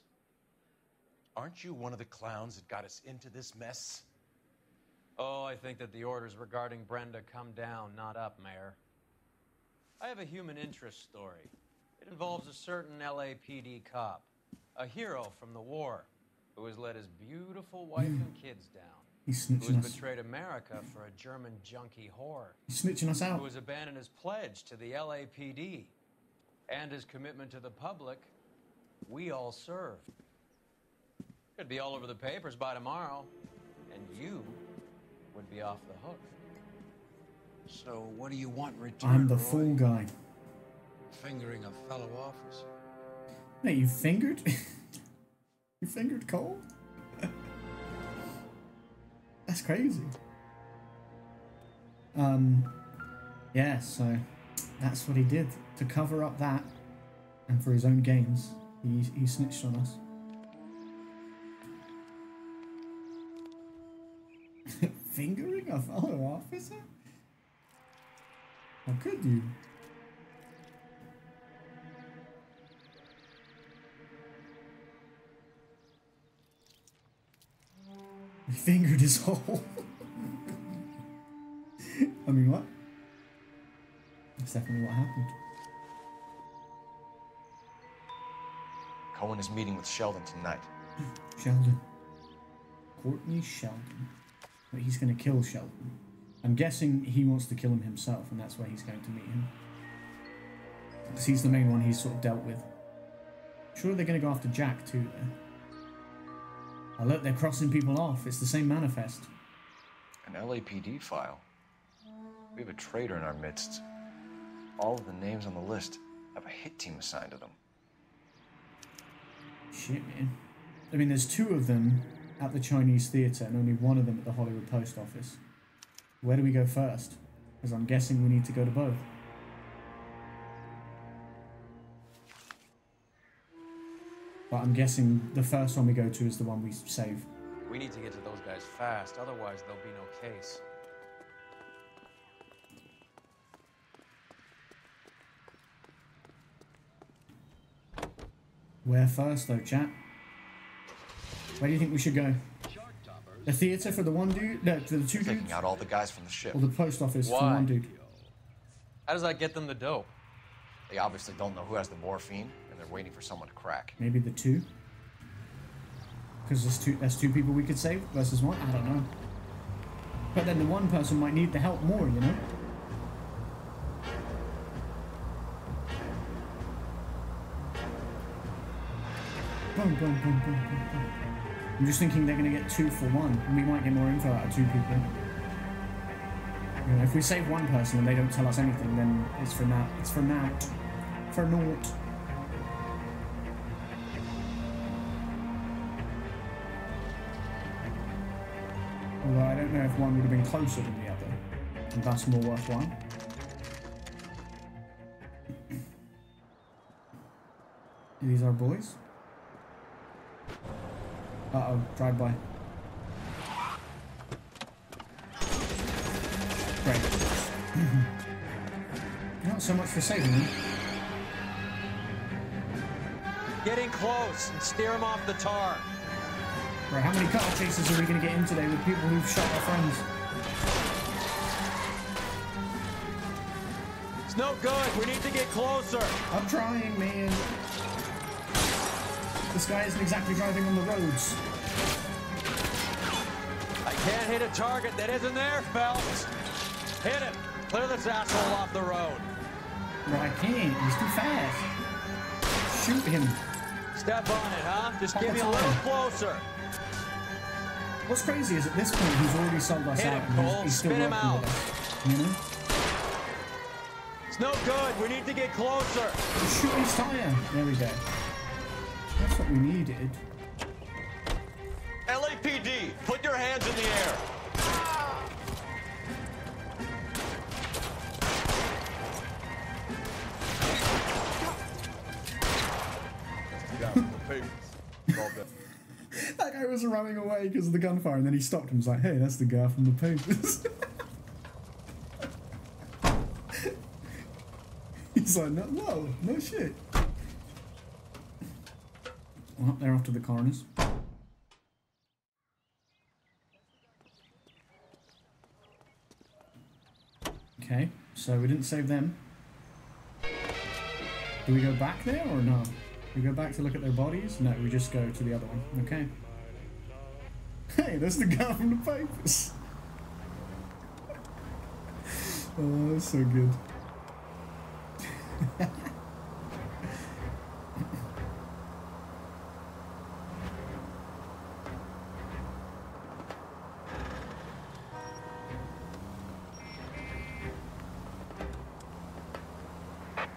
Aren't you one of the clowns that got us into this mess? Oh, I think that the orders regarding Brenda come down, not up, Mayor. I have a human interest story. It involves a certain LAPD cop, a hero from the war, who has let his beautiful wife and kids down. He's Who snitching has us. betrayed America for a German junkie whore. He's snitching us out. Who has abandoned his pledge to the LAPD and his commitment to the public we all serve. Could be all over the papers by tomorrow, and you would be off the hook. So what do you want in return, I'm the Roy? fool guy. Fingering a fellow officer. Wait, you fingered? You fingered Cole? That's crazy. Yeah, so that's what he did. To cover up that, and for his own gains, he snitched on us. Fingering a fellow officer? How could you? He fingered his hole. I mean, what? That's definitely what happened. Cohen is meeting with Sheldon tonight. Sheldon. Courtney Sheldon. But he's going to kill Sheldon. I'm guessing he wants to kill him himself, and that's where he's going to meet him. Because he's the main one he's sort of dealt with. Sure, they're going to go after Jack too, though. Oh, look, they're crossing people off. It's the same manifest. An LAPD file. We have a traitor in our midst. All of the names on the list have a hit team assigned to them. Shit, man. I mean, there's 2 of them at the Chinese theatre and only 1 of them at the Hollywood Post Office. Where do we go first? Because I'm guessing we need to go to both. But I'm guessing the first one we go to is the one we save. We need to get to those guys fast, otherwise there'll be no case. Where first, though, chat? Where do you think we should go? The theatre for the one dude? No, for the 2 dudes? Taking out all the guys from the ship. Or the post office for Why? one dude? How does that get them the dope? They obviously don't know who has the morphine, and they're waiting for someone to crack. Maybe the 2? Because there's 2 people we could save versus 1? I don't know. But then the 1 person might need the help more, you know? Boom, boom, boom, boom, boom, boom. I'm just thinking they're going to get 2 for 1, and we might get more info out of 2 people. You know, if we save 1 person and they don't tell us anything, then it's for now. It's for naught. For naught. Although I don't know if one would have been closer than the other, and thus more worthwhile. Are these our boys? Uh-oh, drive-by. Great. Not so much for saving them. Get in close and steer them off the tar. Right, how many car chases are we going to get in today with people who've shot our friends? It's no good. We need to get closer. I'm trying, man. This guy isn't exactly driving on the roads. I can't hit a target that isn't there, Phelps. Hit him. Clear this asshole off the road. No, I can't. He's too fast. Shoot him. Step on it, huh? Just get me a little closer. What's crazy is at this point he's already sold us Hit out him, and Cole. he's still Spin him working out. with us. You know? It's no good. We need to get closer. Shoot his tire. There we go. That's what we needed. LAPD, put your hands in the air. That guy was running away because of the gunfire, and then he stopped and was like, "Hey, that's the guy from the papers." He's like, "No, whoa, no shit." Well, they're off to the coroners. Okay, so we didn't save them. Do we go back there or no? We go back to look at their bodies? No, we just go to the other one. Okay. Hey, that's the guy from the papers. Oh, that's so good.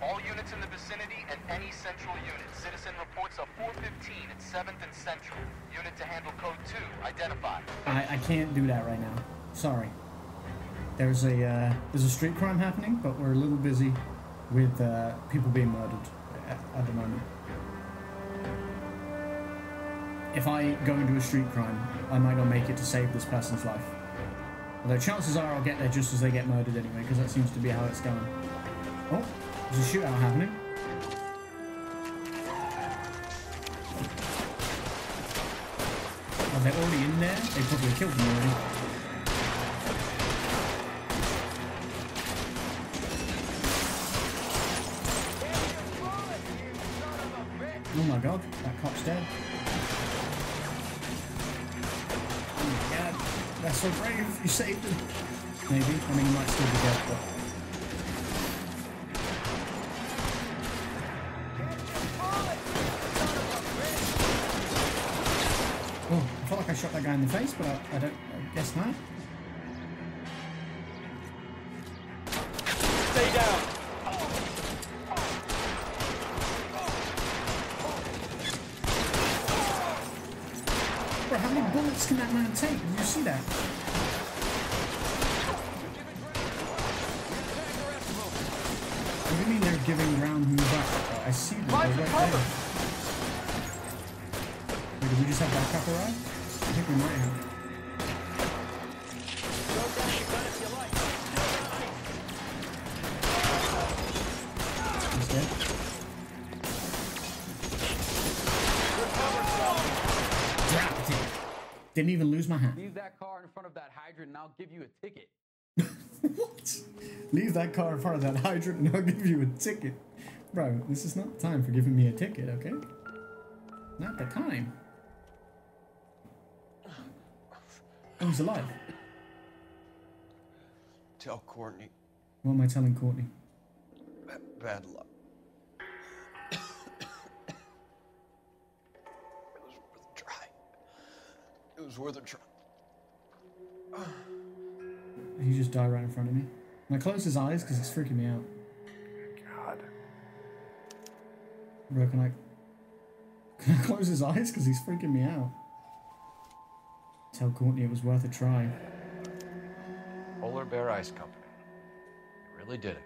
All units in the vicinity and any central unit. Citizen reports a 415 at 7th and Central. Unit to handle code 2. Identified. I can't do that right now. Sorry. There's a street crime happening, but we're a little busy with people being murdered at the moment. If I go into a street crime, I might not make it to save this person's life. Although chances are I'll get there just as they get murdered anyway, because that seems to be how it's going. Oh, there's a shootout happening. Oh, they're already in there? They probably killed them already. Oh my god, that cop's dead. Oh my god, that's so brave, you saved him. Maybe, I mean he might still be dead, but... Oh, I felt like I shot that guy in the face, but I guess not. Stay down. Bro, how many bullets can that man take? Did you see that? What do you mean they're giving ground move up? Oh, I see them. They're right there. Wait, did we just have backup arrive? I think we might have. He's dead. Dropped it. Didn't even lose my hand. Leave that car in front of that hydrant and I'll give you a ticket. What? Leave that car in front of that hydrant and I'll give you a ticket. Bro, this is not the time for giving me a ticket, okay? Not the time. Oh, he's alive. Tell Courtney. What am I telling Courtney? Bad luck. It was worth a try. He just died right in front of me. Can I close his eyes because it's freaking me out? God. Bro, can I close his eyes because he's freaking me out? Tell Courtney it was worth a try. Polar Bear Ice Company. You really did it.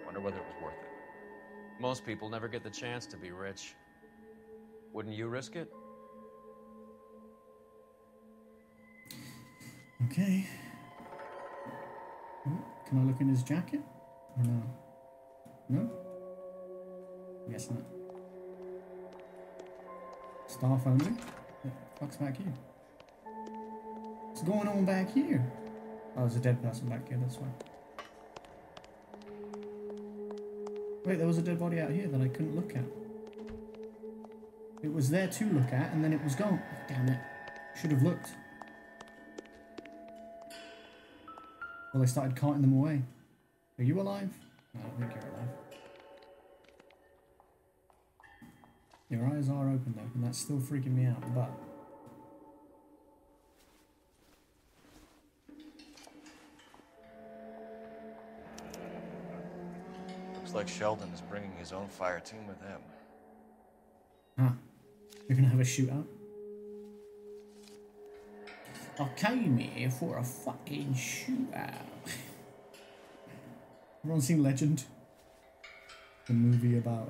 Wonder whether it was worth it. Most people never get the chance to be rich. Wouldn't you risk it? Okay. Ooh, can I look in his jacket? Or no? No? Guess not. Staff only? What the fuck's back here? What's going on back here? Oh, there's a dead person back here, that's why. Wait, there was a dead body out here that I couldn't look at. It was there to look at, and then it was gone. Oh, damn it. Should have looked. Well, they started carting them away. Are you alive? No, I don't think you're alive. Your eyes are open though, and that's still freaking me out, but... Looks like Sheldon is bringing his own fire team with him. Ah, we're gonna have a shootout. I came here for a fucking shootout. Everyone seen Legend? The movie about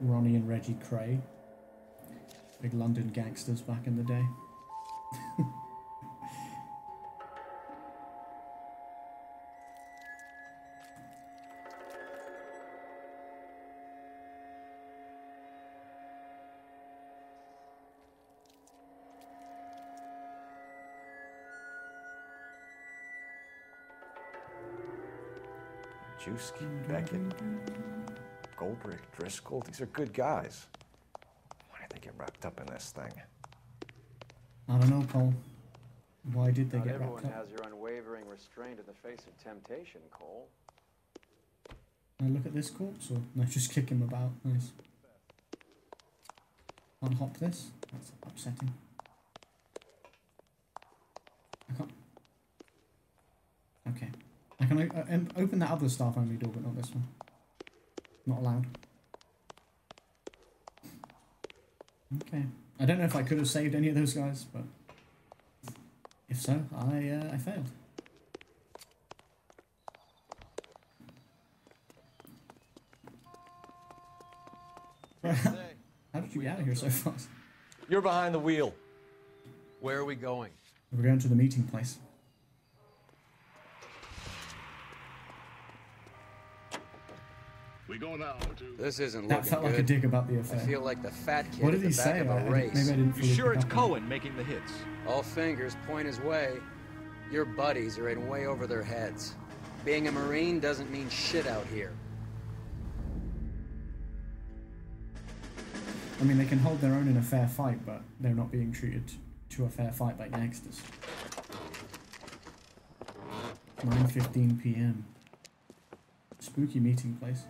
Ronnie and Reggie Cray. Big London gangsters back in the day. Juski, Beckett, Goldrick, Driscoll, these are good guys. Why did they get wrapped up in this thing? I don't know, Cole. Why did they Not get everyone wrapped up? has your unwavering restraint in the face of temptation, Cole. Can I look at this corpse, or no, just kick him about? Nice. Can't hop this? That's upsetting. I can't. Okay. I can open that other staff-only door, but not this one. Not allowed. Okay. I don't know if I could have saved any of those guys, but if so, I failed. How did you get out of here so fast? You're behind the wheel. Where are we going? We're going to the meeting place. We go now to... This isn't That looking felt good. like a dig about the affair. I feel like the fat kid What at did he the back say? of a race. Maybe I didn't fully Sure, pick it's up on it. Cohen making the hits. All fingers point his way. Your buddies are in way over their heads. Being a Marine doesn't mean shit out here. I mean, they can hold their own in a fair fight, but they're not being treated to a fair fight by gangsters. 9:15 p.m. Spooky meeting place.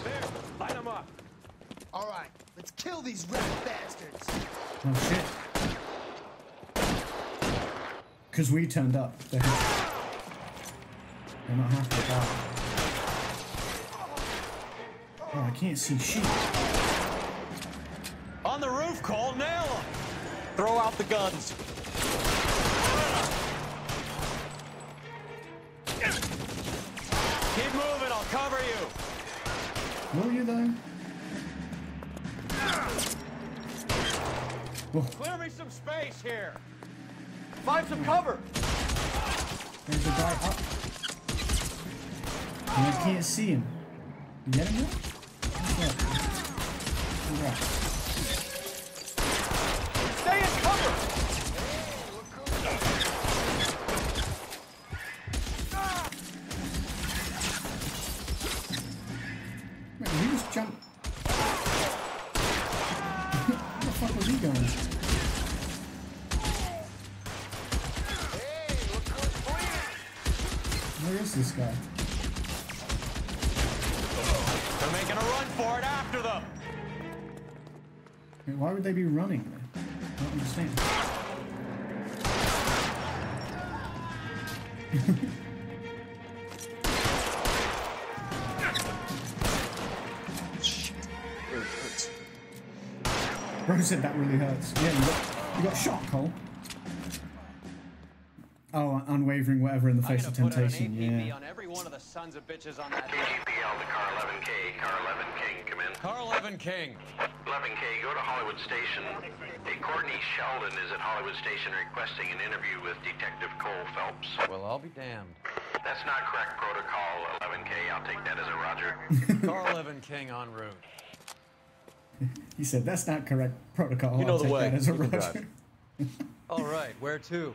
There, light them up. All right, let's kill these rat bastards. Oh shit. Because we turned up. They're not happy about it. Oh, I can't see shit. On the roof, Cole, nail him! Throw out the guns. Keep moving, I'll cover you. Will you though? Clear me some space here. Find some cover. There's a guy up. And I can't see him. You get him there? Yeah. Stay in cover. Wait, did he just jump? Where the fuck was he going? Where is this guy? They're making a run for it after them. Wait, why would they be running there? I don't understand. Really hurts. Bro said that really hurts. Yeah, you got shot, Cole. Oh, unwavering whatever in the face of temptation, yeah. On every one of the sons of bitches on that. KGPL to car 11K. Car 11 King, come in. Car 11 King. 11K, go to Hollywood Station. Hey, Courtney Sheldon is at Hollywood Station requesting an interview with Detective Cole Phelps. Well, I'll be damned. That's not correct protocol, 11K. I'll take that as a roger. Car 11 King en route. He said, that's not correct protocol. You know I'll the take way. that as a You can roger. All right, where to?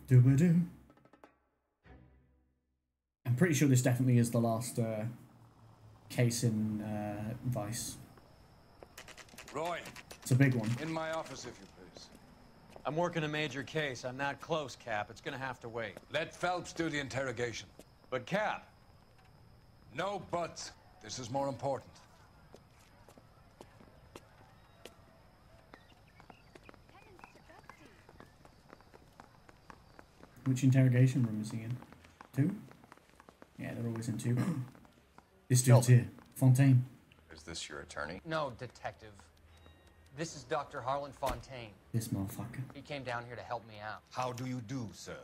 Doo-ba-doo. I'm pretty sure this definitely is the last case in Vice. Roy. It's a big one. In my office, if you please. I'm working a major case. I'm not close, Cap. It's gonna have to wait. Let Phelps do the interrogation. But, Cap. No buts. This is more important. Which interrogation room is he in? 2? Yeah, they're always in 2. This dude's here. Fontaine. Is this your attorney? No, detective. This is Dr. Harlan Fontaine. This motherfucker. He came down here to help me out. How do you do, sir?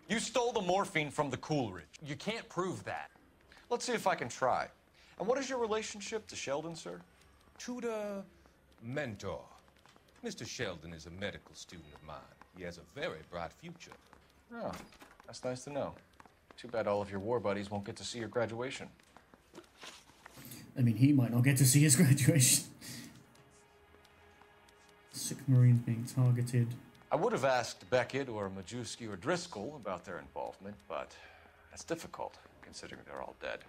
You stole the morphine from the Coolidge. You can't prove that. Let's see if I can try. And what is your relationship to Sheldon, sir? Tutor, mentor. Mr. Sheldon is a medical student of mine. He has a very bright future. Oh, that's nice to know. Too bad all of your war buddies won't get to see your graduation. I mean, he might not get to see his graduation. 6 Marines being targeted. I would have asked Beckett or Majewski or Driscoll about their involvement, but that's difficult, considering they're all dead.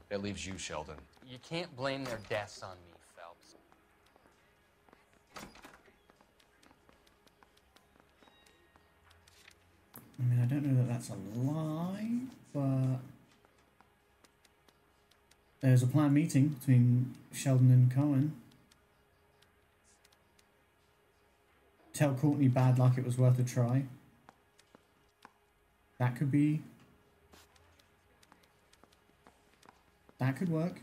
That leaves you, Sheldon. You can't blame their deaths on me, Phelps. I mean, I don't know that that's a lie, but there's a planned meeting between Sheldon and Cohen. Tell Courtney bad luck, it was worth a try. That could be... That could work.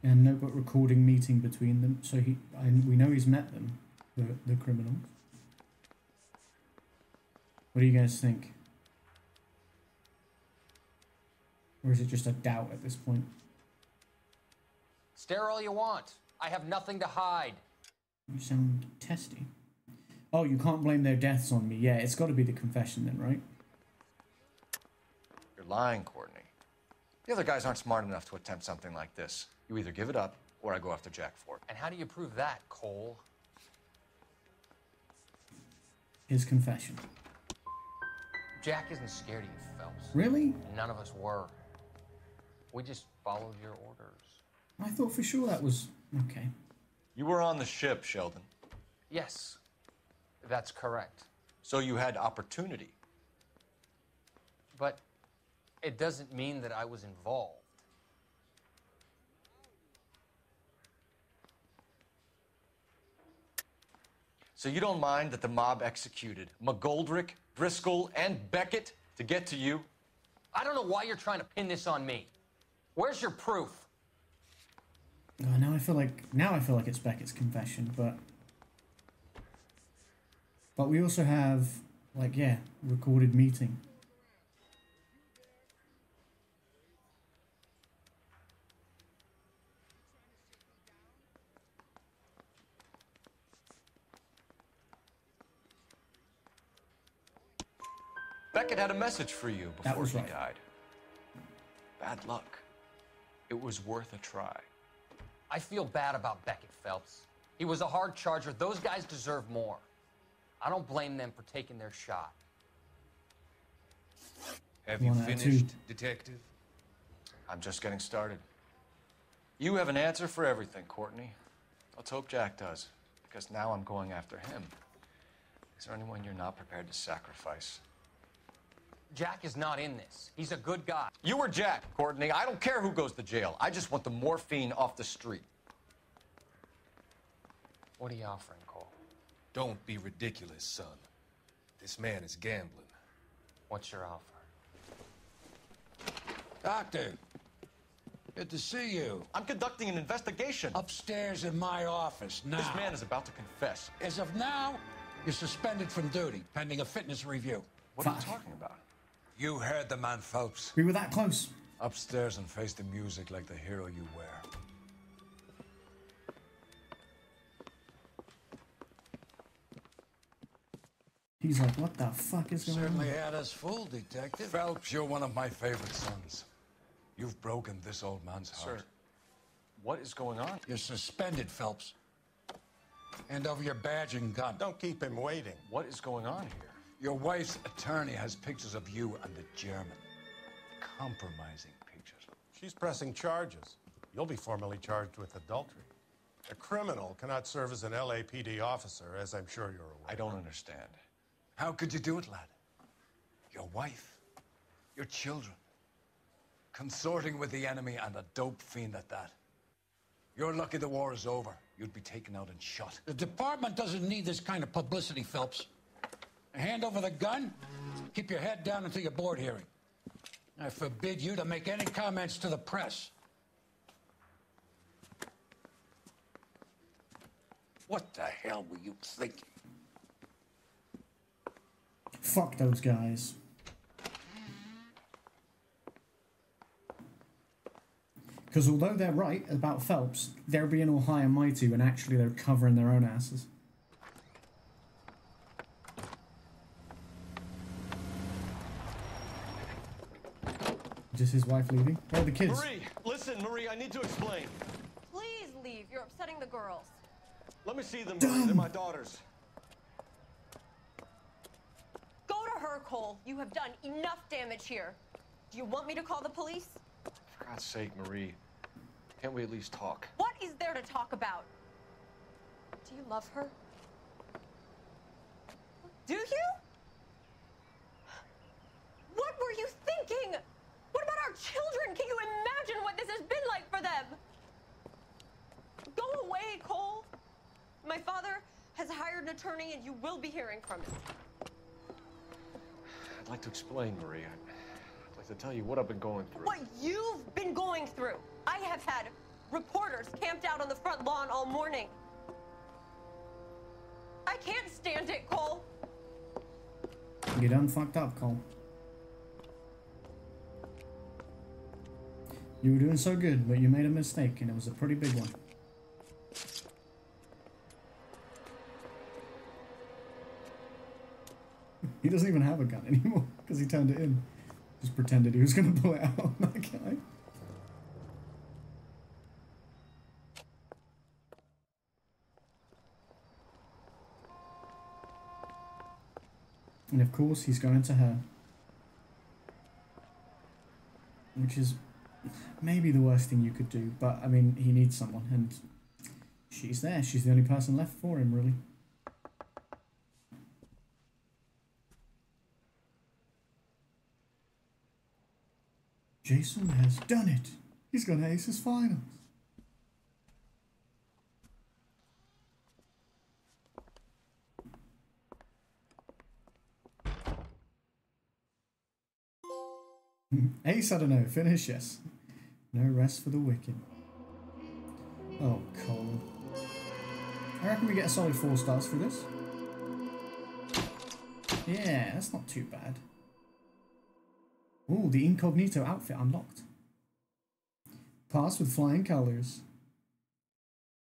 And no, but recording meeting between them. So we know he's met them, the criminals. What do you guys think? Or is it just a doubt at this point? Stare all you want. I have nothing to hide. You sound testy. Oh, you can't blame their deaths on me. Yeah, it's got to be the confession then, right? You're lying, Courtney. The other guys aren't smart enough to attempt something like this. You either give it up, or I go after Jack for it. And how do you prove that, Cole? His confession. Jack isn't scared of you, Phelps. Really? None of us were. We just followed your orders. I thought for sure that was... Okay. You were on the ship, Sheldon. Yes, that's correct. So you had opportunity. But it doesn't mean that I was involved. So you don't mind that the mob executed McGoldrick, Driscoll, and Beckett to get to you? I don't know why you're trying to pin this on me. Where's your proof? Oh, now I feel like it's Beckett's confession, but we also have, like, yeah, recorded meeting. Beckett had a message for you before he right. died. Bad luck. It was worth a try. I feel bad about Beckett, Phelps. He was a hard charger. Those guys deserve more. I don't blame them for taking their shot. Have you finished, Detective? I'm just getting started. You have an answer for everything, Courtney. Let's hope Jack does, because now I'm going after him. Is there anyone you're not prepared to sacrifice? Jack is not in this. He's a good guy. You or Jack, Courtney. I don't care who goes to jail. I just want the morphine off the street. What are you offering, Cole? Don't be ridiculous, son. This man is gambling. What's your offer? Doctor, good to see you. I'm conducting an investigation. Upstairs in my office now. This man is about to confess. As of now, you're suspended from duty, pending a fitness review. What are you talking about? You heard the man, Phelps. We were that close. Upstairs and face the music like the hero you were. He's like, what the fuck is going Certainly on? had us fooled, Detective. Phelps, you're one of my favorite sons. You've broken this old man's heart. Sir, what is going on? You're suspended, Phelps. Hand over your badge and gun. Don't keep him waiting. What is going on here? Your wife's attorney has pictures of you and the German. Compromising pictures. She's pressing charges. You'll be formally charged with adultery. A criminal cannot serve as an LAPD officer, as I'm sure you're aware. I don't understand. How could you do it, lad? Your wife, your children, consorting with the enemy and a dope fiend at that. You're lucky the war is over. you'd be taken out and shot. The department doesn't need this kind of publicity, Phelps. Hand over the gun, keep your head down until your board hearing. I forbid you to make any comments to the press. What the hell were you thinking? Fuck those guys. Because although they're right about Phelps, they're being all high and mighty when actually they're covering their own asses. Just his wife leaving? Where are the kids? Marie, listen, Marie, I need to explain. Please leave. You're upsetting the girls. Let me see them, Marie. They're my daughters. Go to her, Cole. You have done enough damage here. Do you want me to call the police? For God's sake, Marie. Can't we at least talk? What is there to talk about? Do you love her? Do you? What were you thinking? What about our children? Can you imagine what this has been like for them? Go away, Cole. My father has hired an attorney and you will be hearing from him. I'd like to explain, Marie. I'd like to tell you what I've been going through. What you've been going through. I have had reporters camped out on the front lawn all morning. I can't stand it, Cole. You done fucked up, Cole. You were doing so good, but you made a mistake, and it was a pretty big one. He doesn't even have a gun anymore, because he turned it in. Just pretended he was going to pull it out on that guy. And of course, he's going to her. Which is maybe the worst thing you could do, but I mean, he needs someone, and she's there. She's the only person left for him, really. Jason has done it. He's going to ace his finals. Ace, I don't know. Finish, yes. No rest for the wicked. Oh, Cole. I reckon we get a solid 4 stars for this. Yeah, that's not too bad. Ooh, the incognito outfit unlocked. Pass with flying colours.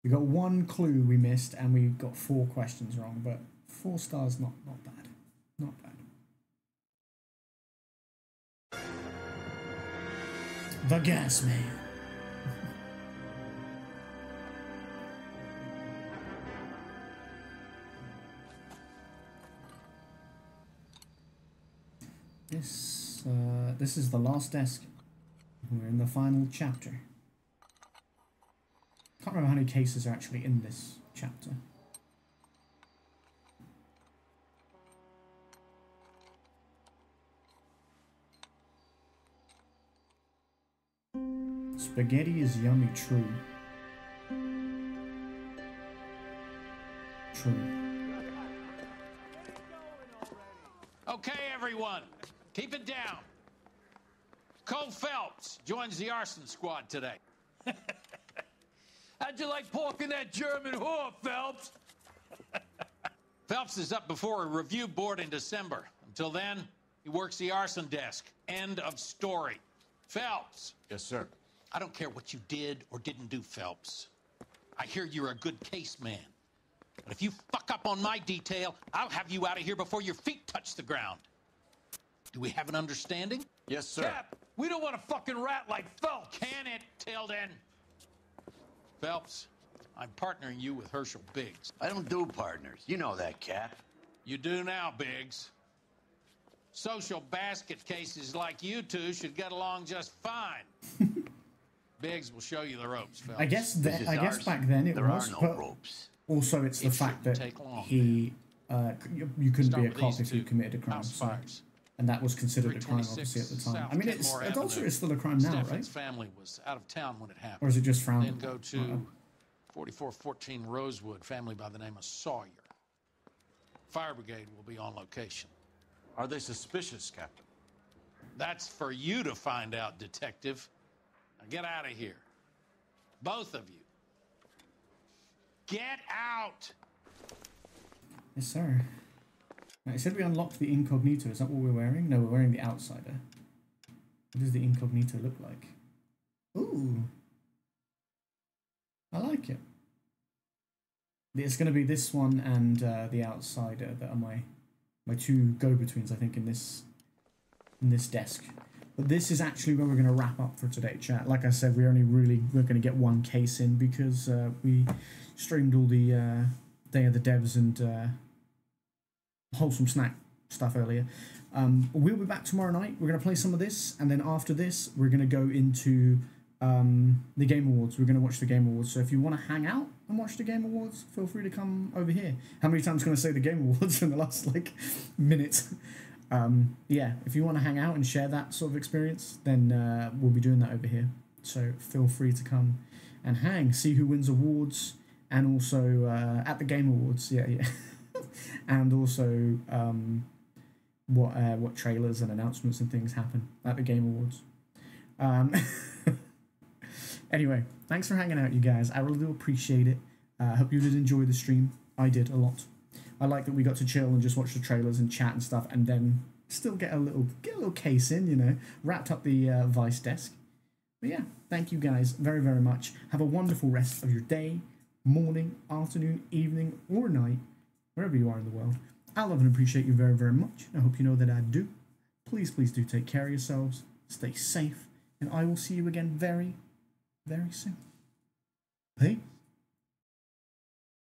We got 1 clue we missed, and we got 4 questions wrong, but 4 stars, not bad. Not bad. The Gas Man. This is the last desk. We're in the final chapter. Can't remember how many cases are actually in this chapter. Spaghetti is yummy, true. True. Okay, everyone, keep it down. Cole Phelps joins the arson squad today. How'd you like porking that German whore, Phelps? Phelps is up before a review board in December. Until then, he works the arson desk. End of story. Phelps. Yes, sir. I don't care what you did or didn't do, Phelps. I hear you're a good case man. But if you fuck up on my detail, I'll have you out of here before your feet touch the ground. Do we have an understanding? Yes, sir. Cap, we don't want a fucking rat like Phelps. Can it, Tilden? Phelps, I'm partnering you with Herschel Biggs. I don't do partners. You know that, Cap. You do now, Biggs. Social basket cases like you two should get along just fine. Biggs will show you the ropes, Phelps. I guess back then it was, but also it's the fact that he you couldn't be a cop if you committed a crime. So, and that was considered a crime, obviously, at the time. I mean, adultery is still a crime now, right? Family was out of town when it happened. Or is it just frowned Then go to 4414 Rosewood, family by the name of Sawyer. Fire brigade will be on location. Are they suspicious, Captain? That's for you to find out, Detective. Now get out of here. Both of you. Get out! Yes, sir. Right, it said we unlocked the incognito. Is that what we're wearing? No, we're wearing the outsider. What does the incognito look like? Ooh. I like it. It's going to be this one and the outsider that are my two go-betweens, I think, in this desk. But this is actually where we're going to wrap up for today, chat. Like I said, we're going to get one case in because we streamed all the Day of the Devs and wholesome snack stuff earlier. We'll be back tomorrow night. We're going to play some of this, and then after this, we're going to go into the Game Awards. We're going to watch the Game Awards. So if you want to hang out and watch the Game Awards, feel free to come over here. How many times can I say the Game Awards in the last minute? Yeah, if you want to hang out and share that sort of experience, then we'll be doing that over here. So feel free to come and hang, see who wins awards, and also at the Game Awards, yeah. And also what trailers and announcements and things happen at the Game Awards. Anyway, thanks for hanging out, you guys. I really do appreciate it. I hope you did enjoy the stream. I did a lot. I like that we got to chill and just watch the trailers and chat and stuff, and then still get a little case in, you know, wrapped up the Vice desk. But yeah, thank you guys very, very much. Have a wonderful rest of your day, morning, afternoon, evening, or night, wherever you are in the world. I love and appreciate you very, very much. I hope you know that I do. Please, please do take care of yourselves. Stay safe. And I will see you again very, very soon. Peace.